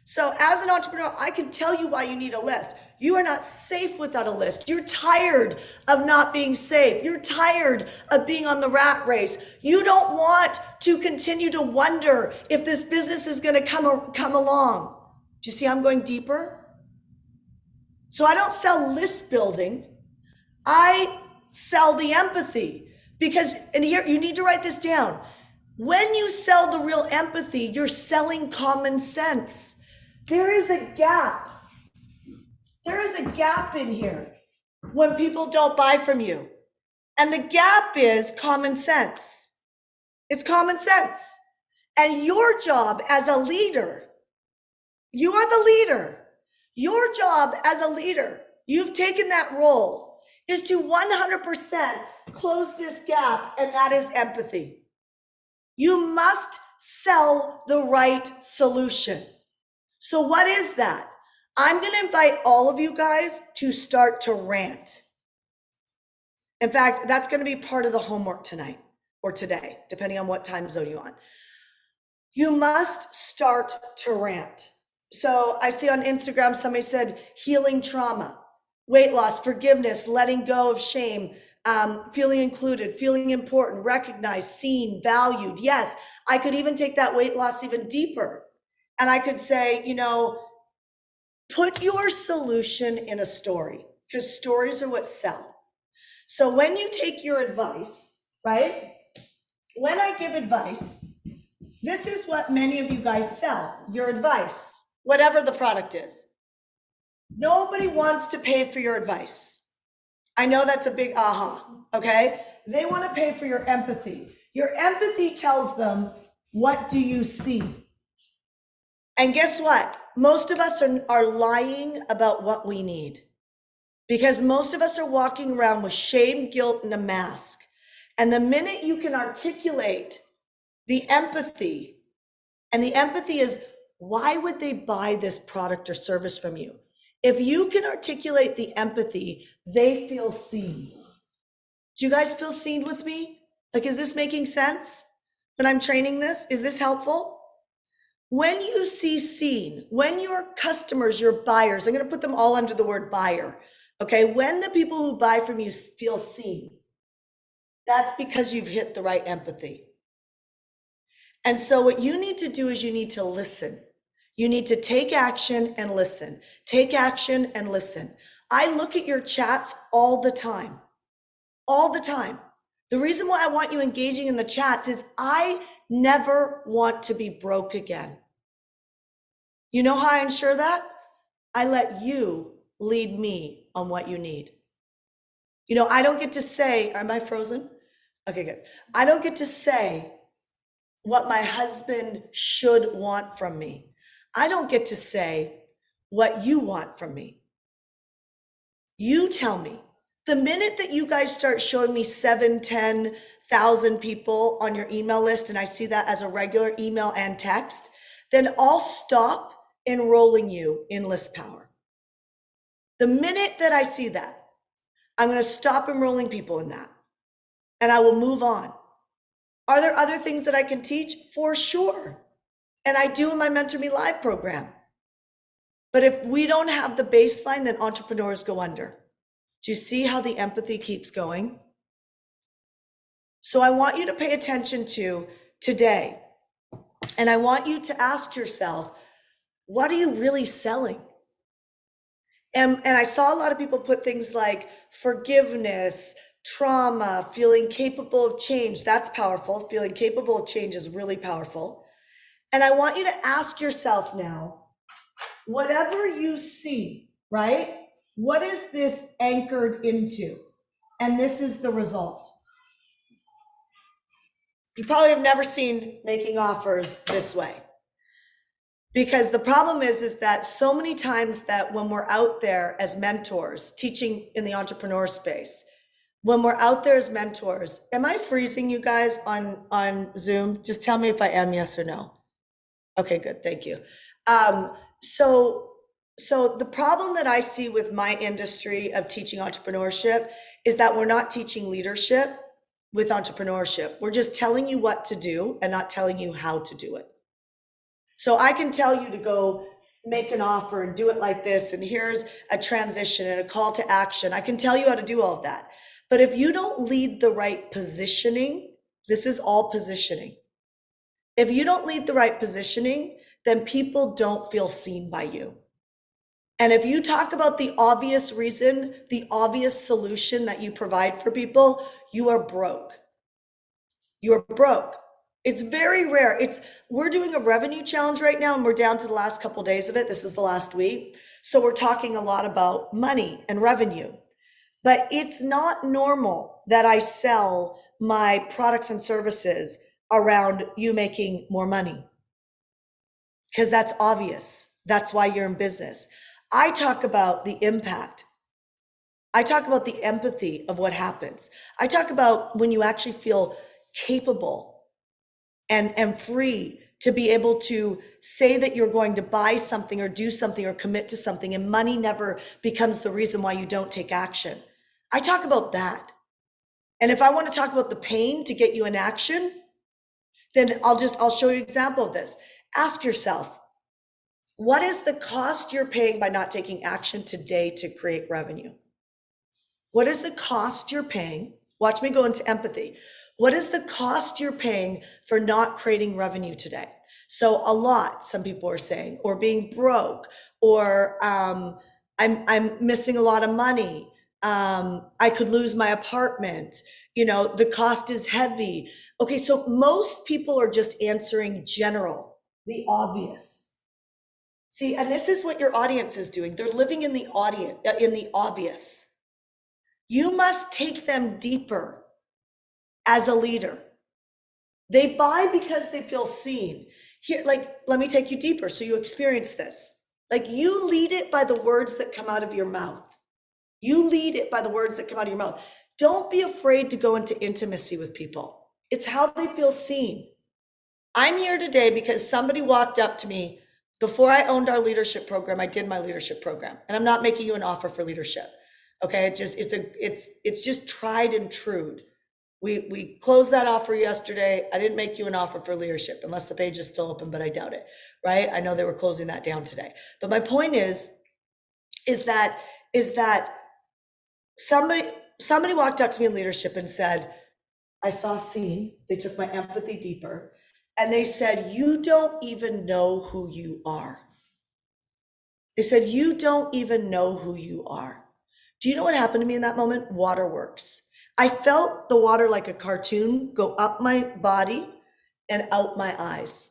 So as an entrepreneur, I can tell you why you need a list. You are not safe without a list. You're tired of not being safe. You're tired of being on the rat race. You don't want to continue to wonder if this business is going to come along. Do you see I'm going deeper? So I don't sell list building. I sell the empathy because, and here you need to write this down. When you sell the real empathy, you're selling common sense. There is a gap. There is a gap in here when people don't buy from you. And the gap is common sense. It's common sense. And your job as a leader, you are the leader. Your job as a leader, you've taken that role, is to 100% close this gap, and that is empathy. You must sell the right solution. So what is that? I'm going to invite all of you guys to start to rant. In fact, that's going to be part of the homework tonight or today, depending on what time zone you're on. You must start to rant. So I see on Instagram, somebody said healing trauma, weight loss, forgiveness, letting go of shame, feeling included, feeling important, recognized, seen, valued. Yes, I could even take that weight loss even deeper. And I could say, you know, put your solution in a story, because stories are what sell. So when you take your advice, right? When I give advice, this is what many of you guys sell, your advice, whatever the product is. Nobody wants to pay for your advice. I know that's a big aha, okay? They want to pay for your empathy. Your empathy tells them, what do you see? And guess what? Most of us are lying about what we need, because most of us are walking around with shame, guilt, and a mask. And the minute you can articulate the empathy, and the empathy is, why would they buy this product or service from you? If you can articulate the empathy, they feel seen. Do you guys feel seen with me? Like, is this making sense that I'm training this? Is this helpful? When you see seen, when your customers, your buyers, I'm going to put them all under the word buyer, okay? When the people who buy from you feel seen, that's because you've hit the right empathy. And so what you need to do is you need to listen. You need to take action and listen. Take action and listen. I look at your chats all the time. All the time. The reason why I want you engaging in the chats is I never want to be broke again. You know how I ensure that? I let you lead me on what you need. You know, I don't get to say, am I frozen? Okay, good. I don't get to say what my husband should want from me. I don't get to say what you want from me. You tell me. The minute that you guys start showing me 7, 10,000 people on your email list, and I see that as a regular email and text, then I'll stop enrolling you in list power. The minute that I see that, I'm going to stop enrolling people in that, and I will move on. Are there other things that I can teach? For sure. And I do in my Mentor Me Live program. But if we don't have the baseline, then entrepreneurs go under. Do you see how the empathy keeps going? So I want you to pay attention to today. And I want you to ask yourself, what are you really selling? And I saw a lot of people put things like forgiveness, trauma, feeling capable of change. That's powerful. Feeling capable of change is really powerful. And I want you to ask yourself now, whatever you see, right? what is this anchored into? And this is the result. You probably have never seen making offers this way. Because the problem is that so many times that when we're out there as mentors, teaching in the entrepreneur space, when we're out there as mentors, am I freezing you guys on Zoom? Just tell me if I am, yes or no. Okay, good, thank you. So the problem that I see with my industry of teaching entrepreneurship is that we're not teaching leadership with entrepreneurship. We're just telling you what to do and not telling you how to do it. So I can tell you to go make an offer and do it like this, and here's a transition and a call to action. I can tell you how to do all of that. But if you don't lead the right positioning, this is all positioning. If you don't lead the right positioning, then people don't feel seen by you. And if you talk about the obvious reason, the obvious solution that you provide for people, you are broke. You're broke. It's very rare. We're doing a revenue challenge right now, and we're down to the last couple of days of it. This is the last week. So we're talking a lot about money and revenue. But it's not normal that I sell my products and services around you making more money, because that's obvious. That's why you're in business. I talk about the impact. I talk about the empathy of what happens. I talk about when you actually feel capable and free to be able to say that you're going to buy something or do something or commit to something, and money never becomes the reason why you don't take action. I talk about that. And if I want to talk about the pain to get you in action, then I'll show you an example of this. Ask yourself, what is the cost you're paying by not taking action today to create revenue? What is the cost you're paying? Watch me go into empathy. What is the cost you're paying for not creating revenue today? So a lot, some people are saying, or being broke, or I'm missing a lot of money. I could lose my apartment. The cost is heavy. Okay, so most people are just answering general, the obvious. See, and this is what your audience is doing. They're living in the obvious. You must take them deeper as a leader. They buy because they feel seen. Here, let me take you deeper so you experience this. You lead it by the words that come out of your mouth. You lead it by the words that come out of your mouth. Don't be afraid to go into intimacy with people. It's how they feel seen. I'm here today because somebody walked up to me before I owned our leadership program. I did my leadership program, and I'm not making you an offer for leadership. Okay, it's just tried and true. We closed that offer yesterday. I didn't make you an offer for leadership unless the page is still open, but I doubt it, right? I know they were closing that down today. But my point is that somebody walked up to me in leadership and said, I saw seen. They took my empathy deeper, and they said, you don't even know who you are. They said, you don't even know who you are. Do you know what happened to me in that moment? Waterworks. I felt the water like a cartoon go up my body and out my eyes.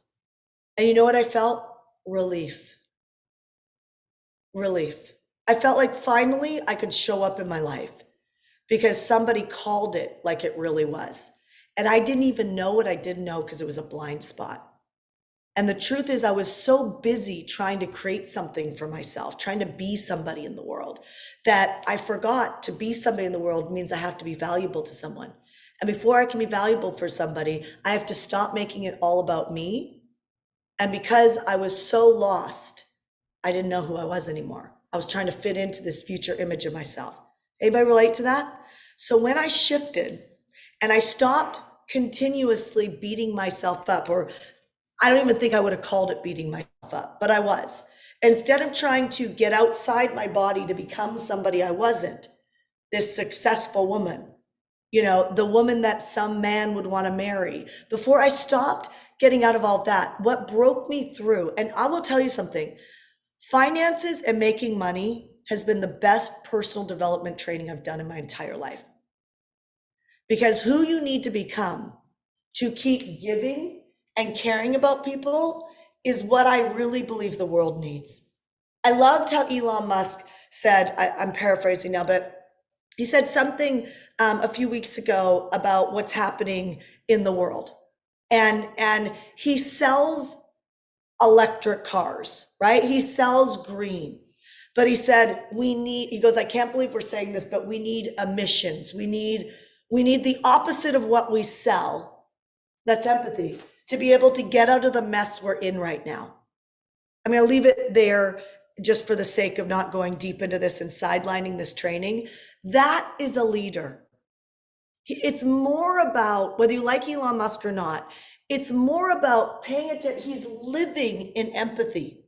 And you know what I felt? Relief. Relief. I felt like finally I could show up in my life because somebody called it like it really was. And I didn't even know what I didn't know because it was a blind spot. And the truth is, I was so busy trying to create something for myself, trying to be somebody in the world, that I forgot to be somebody in the world means I have to be valuable to someone. And before I can be valuable for somebody, I have to stop making it all about me. And because I was so lost, I didn't know who I was anymore. I was trying to fit into this future image of myself. Anybody relate to that? So when I shifted and I stopped continuously beating myself up, or I don't even think I would have called it beating myself up, but I was. Instead of trying to get outside my body to become somebody I wasn't, this successful woman, the woman that some man would want to marry. Before I stopped getting out of all that, what broke me through, and I will tell you something, finances and making money has been the best personal development training I've done in my entire life. Because who you need to become to keep giving and caring about people is what I really believe the world needs. I loved how Elon Musk said, I'm paraphrasing now, but he said something a few weeks ago about what's happening in the world. And he sells electric cars, right? He sells green. But he said, he goes, I can't believe we're saying this, but we need emissions. We need the opposite of what we sell. That's empathy, to be able to get out of the mess we're in right now. I'm going to leave it there just for the sake of not going deep into this and sidelining this training. That is a leader. It's more about, whether you like Elon Musk or not, it's more about paying attention. He's living in empathy.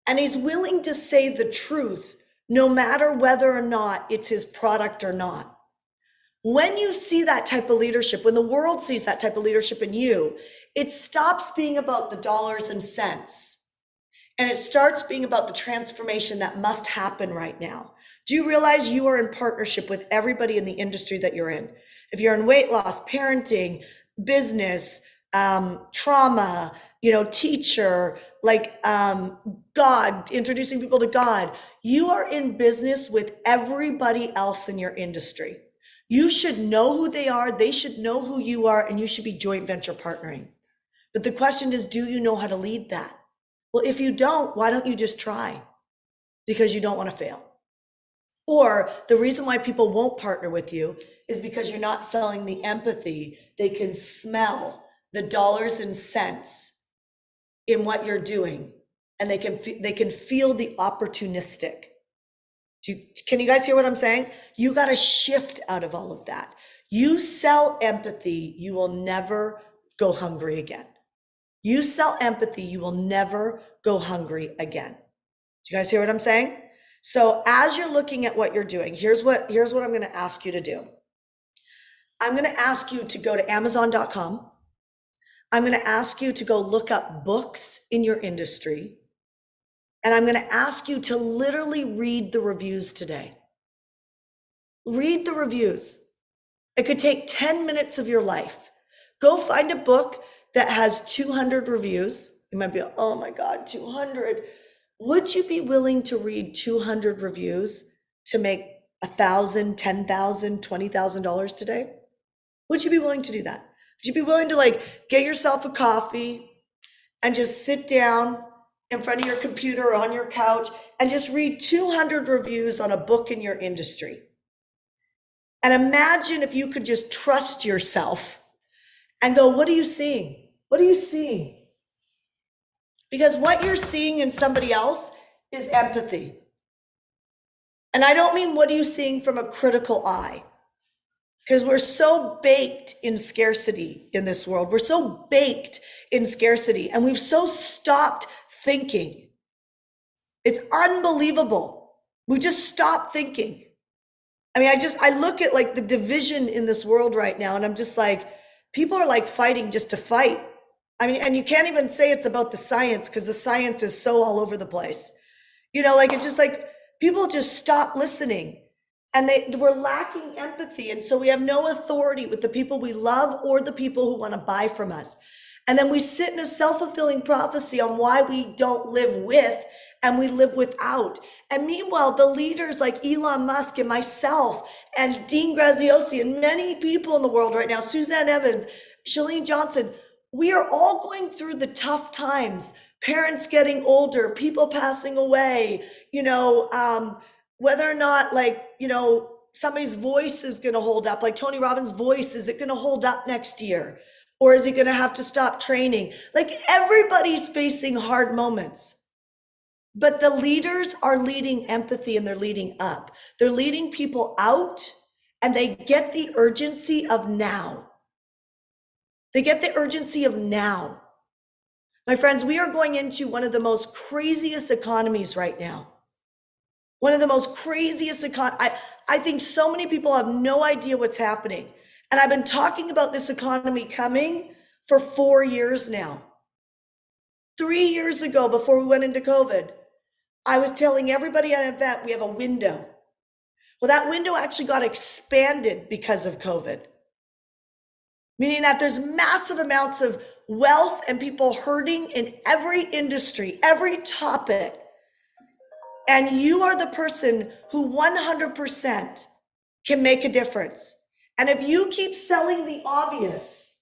And he's willing to say the truth, no matter whether or not it's his product or not. When you see that type of leadership, when the world sees that type of leadership in you, it stops being about the dollars and cents. And it starts being about the transformation that must happen right now. Do you realize you are in partnership with everybody in the industry that you're in? If you're in weight loss, parenting, business, trauma, teacher, God, introducing people to God, you are in business with everybody else in your industry. You should know who they are, they should know who you are, and you should be joint venture partnering. But the question is, do you know how to lead that? Well, if you don't, why don't you just try? Because you don't want to fail. Or the reason why people won't partner with you is because you're not selling the empathy. They can smell the dollars and cents in what you're doing, and they can feel the opportunistic. Can you guys hear what I'm saying? You got to shift out of all of that. You sell empathy, you will never go hungry again. You sell empathy, you will never go hungry again. Do you guys hear what I'm saying? So as you're looking at what you're doing, here's what I'm going to ask you to do. I'm going to ask you to go to Amazon.com. I'm going to ask you to go look up books in your industry. And I'm going to ask you to literally read the reviews today. Read the reviews. It could take 10 minutes of your life. Go find a book that has 200 reviews. You might be, oh my God, 200. Would you be willing to read 200 reviews to make $1,000, $10,000, $20,000 today? Would you be willing to do that? Would you be willing to get yourself a coffee and just sit down in front of your computer or on your couch and just read 200 reviews on a book in your industry? And imagine if you could just trust yourself and go, what are you seeing? What are you seeing? Because what you're seeing in somebody else is empathy. And I don't mean what are you seeing from a critical eye, because we're so baked in scarcity in this world. We're so baked in scarcity, and we've so stopped thinking. It's unbelievable. We just stopped thinking. I mean, I look at the division in this world right now, and I'm just people are fighting just to fight. I mean, and you can't even say it's about the science, because the science is so all over the place. It's just people just stop listening, and we're lacking empathy. And so we have no authority with the people we love or the people who want to buy from us. And then we sit in a self-fulfilling prophecy on why we don't live with and we live without. And meanwhile, the leaders like Elon Musk and myself and Dean Graziosi and many people in the world right now, Suzanne Evans, Chalene Johnson, we are all going through the tough times. Parents getting older, people passing away, whether or not somebody's voice is going to hold up, like Tony Robbins' voice, is it going to hold up next year? Or is he going to have to stop training? Everybody's facing hard moments. But the leaders are leading empathy, and they're leading up. They're leading people out, and they get the urgency of now. They get the urgency of now. My friends, we are going into one of the most craziest economies right now. One of the most craziest I think so many people have no idea what's happening. And I've been talking about this economy coming for 4 years now. 3 years ago, before we went into COVID, I was telling everybody at an event, we have a window. Well, that window actually got expanded because of COVID. Meaning that there's massive amounts of wealth and people hurting in every industry, every topic. And you are the person who 100% can make a difference. And if you keep selling the obvious,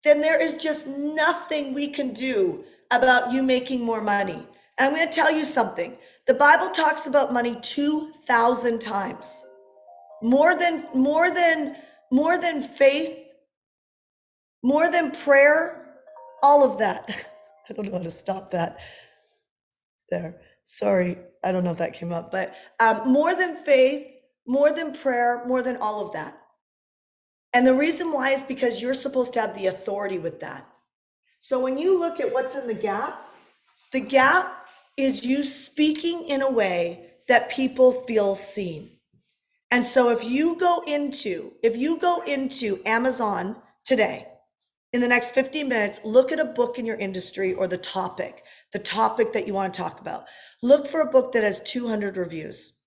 then there is just nothing we can do about you making more money. And I'm going to tell you something. The Bible talks about money 2,000 times. More than faith, more than prayer, all of that. I don't know how to stop that there. Sorry, I don't know if that came up, but more than faith, more than prayer, more than all of that. And the reason why is because you're supposed to have the authority with that. So when you look at what's in the gap is you speaking in a way that people feel seen. And so if you go into Amazon today, in the next 15 minutes, look at a book in your industry or the topic that you want to talk about. Look for a book that has 200 reviews.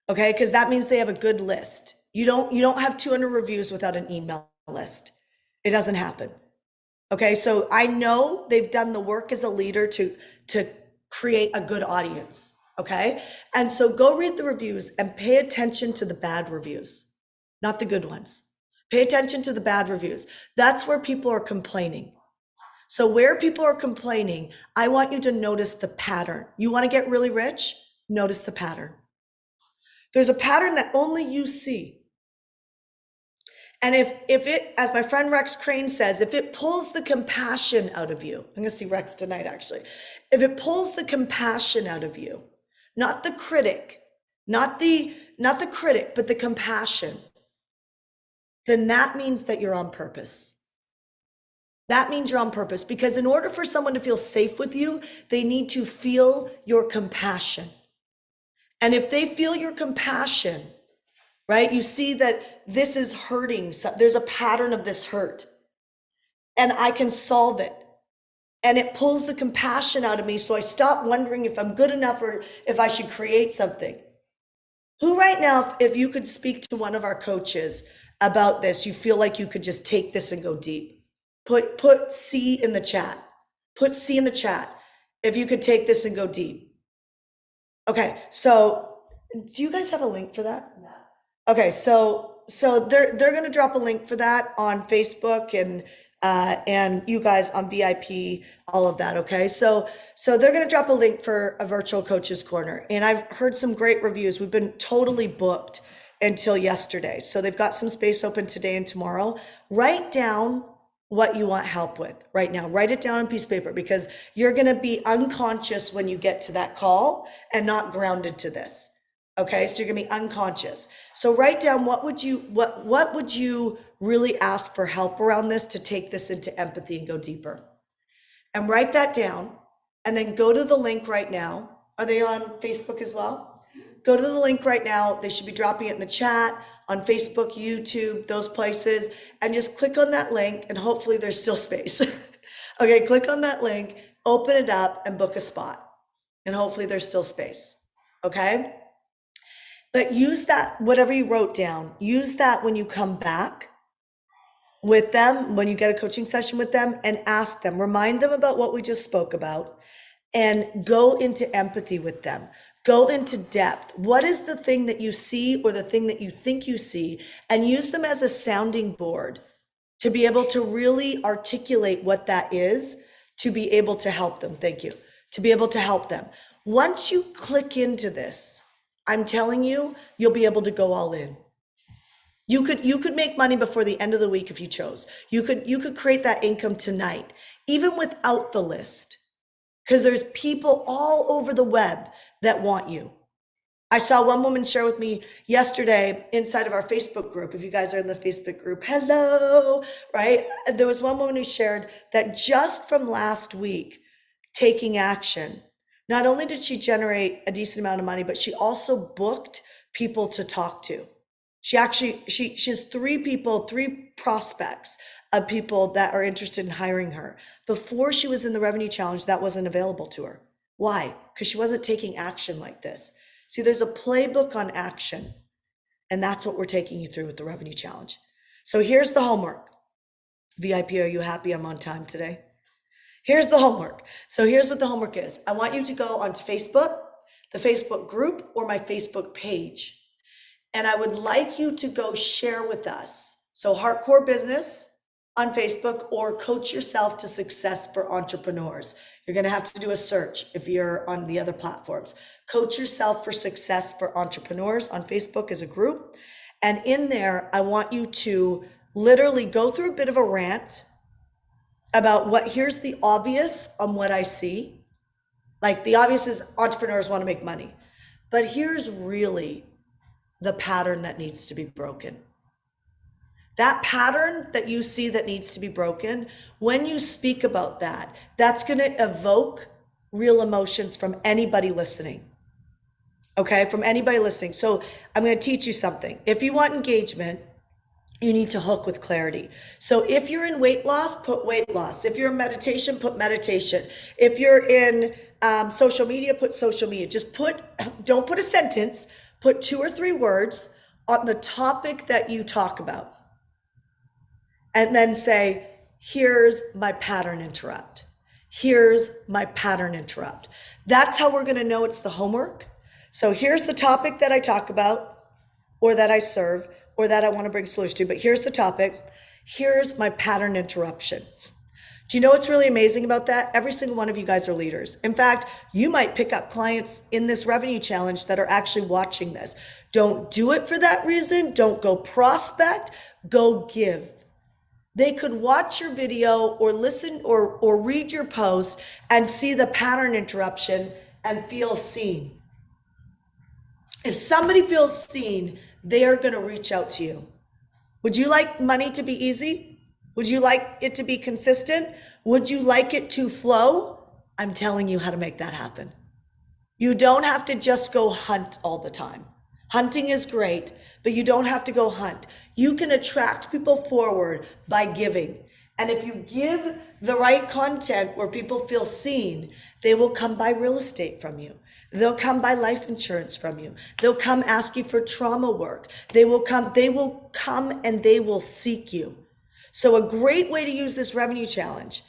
Okay, because that means they have a good list. You don't have 200 reviews without an email list. It doesn't happen. Okay, so I know they've done the work as a leader to create a good audience. Okay, and so go read the reviews and pay attention to the bad reviews, not the good ones. Pay attention to the bad reviews. That's where people are complaining. So where people are complaining, I want you to notice the pattern. You want to get really rich? Notice the pattern. There's a pattern that only you see. And if it, as my friend Rex Crane says, if it pulls the compassion out of you, I'm going to see Rex tonight actually. If it pulls the compassion out of you, not the critic, not the critic, but the compassion, then that means that you're on purpose. That means you're on purpose, because in order for someone to feel safe with you, they need to feel your compassion. And if they feel your compassion, right, you see that this is hurting. So there's a pattern of this hurt and I can solve it. And it pulls the compassion out of me. So I stop wondering if I'm good enough or if I should create something. Who right now, if you could speak to one of our coaches about this, you feel like you could just take this and go deep? Put C in the chat. Put C in the chat if you could take this and go deep. Okay, so do you guys have a link for that? No. Okay, so they're going to drop a link for that on Facebook and you guys on VIP, all of that. Okay, so they're going to drop a link for a virtual coaches corner, and I've heard some great reviews. We've been totally booked until yesterday, so they've got some space open today and tomorrow. Write down what you want help with right now. Write it down on a piece of paper, because you're going to be unconscious when you get to that call and not grounded to this. Okay, so you're gonna be unconscious. So write down what would you really ask for help around this to take this into empathy and go deeper. And write that down, and then go to the link right now. Are they on Facebook as well? Go to the link right now. They should be dropping it in the chat on Facebook, YouTube, those places, and just click on that link, and hopefully there's still space. Okay, click on that link, open it up, and book a spot. And hopefully there's still space. Okay? But use that, whatever you wrote down, use that when you come back with them, when you get a coaching session with them, and ask them, remind them about what we just spoke about, and go into empathy with them. Go into depth. What is the thing that you see or the thing that you think you see? And use them as a sounding board to be able to really articulate what that is, to be able to help them. Thank you. To be able to help them. Once you click into this, I'm telling you, you'll be able to go all in. You could make money before the end of the week if you chose. You could create that income tonight, even without the list, because there's people all over the web that want you. I saw one woman share with me yesterday inside of our Facebook group. If you guys are in the Facebook group, hello, right? There was one woman who shared that just from last week, taking action, not only did she generate a decent amount of money, but she also booked people to talk to. She has three prospects of people that are interested in hiring her. Before she was in the revenue challenge, that wasn't available to her. Why? Because she wasn't taking action like this. See, there's a playbook on action, and that's what we're taking you through with the revenue challenge. So here's the homework. VIP, are you happy I'm on time today? Here's the homework. So here's what the homework is. I want you to go onto Facebook, the Facebook group, or my Facebook page. And I would like you to go share with us. So Hardcore Business on Facebook, or Coach Yourself to Success for Entrepreneurs. You're going to have to do a search if you're on the other platforms. Coach Yourself for Success for Entrepreneurs on Facebook as a group. And in there, I want you to literally go through a bit of a rant about here's the obvious on what I see. Like the obvious is entrepreneurs want to make money, but here's really the pattern that needs to be broken. That pattern that you see that needs to be broken, when you speak about that, that's going to evoke real emotions from anybody listening. Okay, from anybody listening. So I'm going to teach you something. If you want engagement, you need to hook with clarity. So if you're in weight loss, put weight loss. If you're in meditation, put meditation. If you're in social media, put social media. Don't put a sentence, put 2 or 3 words on the topic that you talk about. And then say, here's my pattern interrupt. Here's my pattern interrupt. That's how we're going to know it's the homework. So here's the topic that I talk about, or that I serve, or that I want to bring solutions to. But here's the topic. Here's my pattern interruption. Do you know what's really amazing about that? Every single one of you guys are leaders. In fact, you might pick up clients in this revenue challenge that are actually watching this. Don't do it for that reason. Don't go prospect, go give. They could watch your video or listen or read your post and see the pattern interruption and feel seen. If somebody feels seen, they are going to reach out to you. Would you like money to be easy? Would you like it to be consistent? Would you like it to flow? I'm telling you how to make that happen. You don't have to just go hunt all the time. Hunting is great, but you don't have to go hunt. You can attract people forward by giving. And if you give the right content where people feel seen, they will come buy real estate from you. They'll come buy life insurance from you. They'll come ask you for trauma work. They will come and they will seek you. So a great way to use this revenue challenge,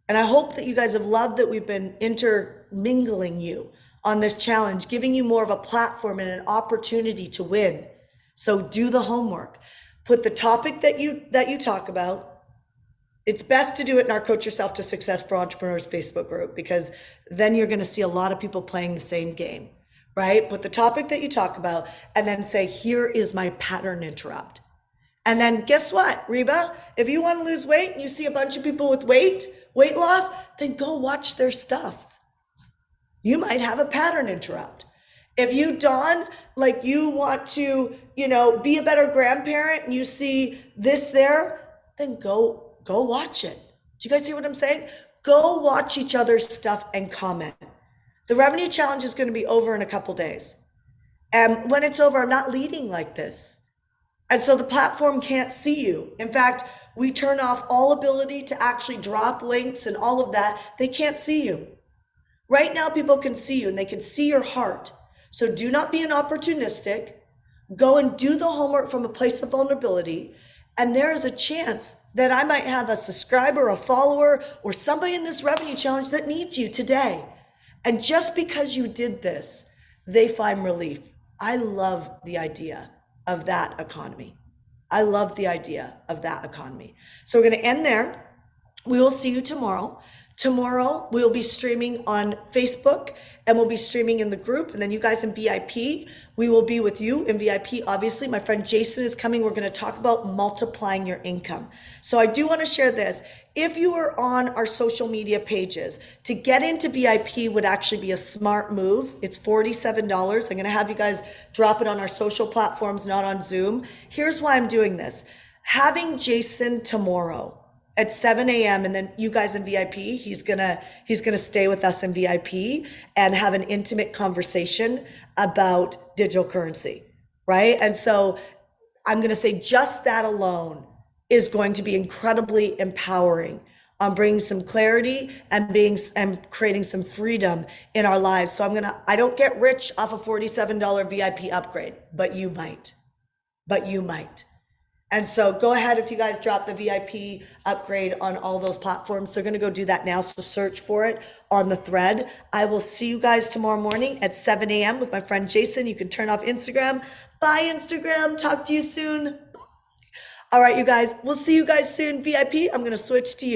and I hope that you guys have loved that we've been intermingling you on this challenge, giving you more of a platform and an opportunity to win. So do the homework. Put the topic that you talk about. It's best to do it in our Coach Yourself to Success for Entrepreneurs Facebook group, because then you're going to see a lot of people playing the same game, right? Put the topic that you talk about and then say, here is my pattern interrupt. And then guess what, Reba? If you want to lose weight and you see a bunch of people with weight loss, then go watch their stuff. You might have a pattern interrupt. If you, Dawn, like you want to, be a better grandparent and you see this there, then go watch it. Do you guys see what I'm saying? Go watch each other's stuff and comment. The revenue challenge is going to be over in a couple days. And when it's over, I'm not leading like this. And so the platform can't see you. In fact, we turn off all ability to actually drop links and all of that. They can't see you. Right now, people can see you and they can see your heart. So do not be an opportunistic. Go and do the homework from a place of vulnerability. And there is a chance that I might have a subscriber, a follower, or somebody in this revenue challenge that needs you today. And just because you did this, they find relief. I love the idea of that economy. I love the idea of that economy. So we're going to end there. We will see you tomorrow. Tomorrow, we'll be streaming on Facebook and we'll be streaming in the group. And then you guys in VIP, we will be with you in VIP. Obviously, my friend Jason is coming. We're going to talk about multiplying your income. So I do want to share this. If you are on our social media pages, to get into VIP would actually be a smart move. It's $47. I'm going to have you guys drop it on our social platforms, not on Zoom. Here's why I'm doing this. Having Jason tomorrow at 7 a.m. and then you guys in VIP, he's gonna stay with us in VIP and have an intimate conversation about digital currency, right? And so I'm gonna say just that alone is going to be incredibly empowering on bringing some clarity and creating some freedom in our lives. So I don't get rich off a $47 VIP upgrade, but you might. And so go ahead, if you guys drop the VIP upgrade on all those platforms, they're going to go do that now. So search for it on the thread. I will see you guys tomorrow morning at 7 a.m. with my friend Jason. You can turn off Instagram. Bye, Instagram. Talk to you soon. All right, you guys. We'll see you guys soon. VIP, I'm going to switch to you.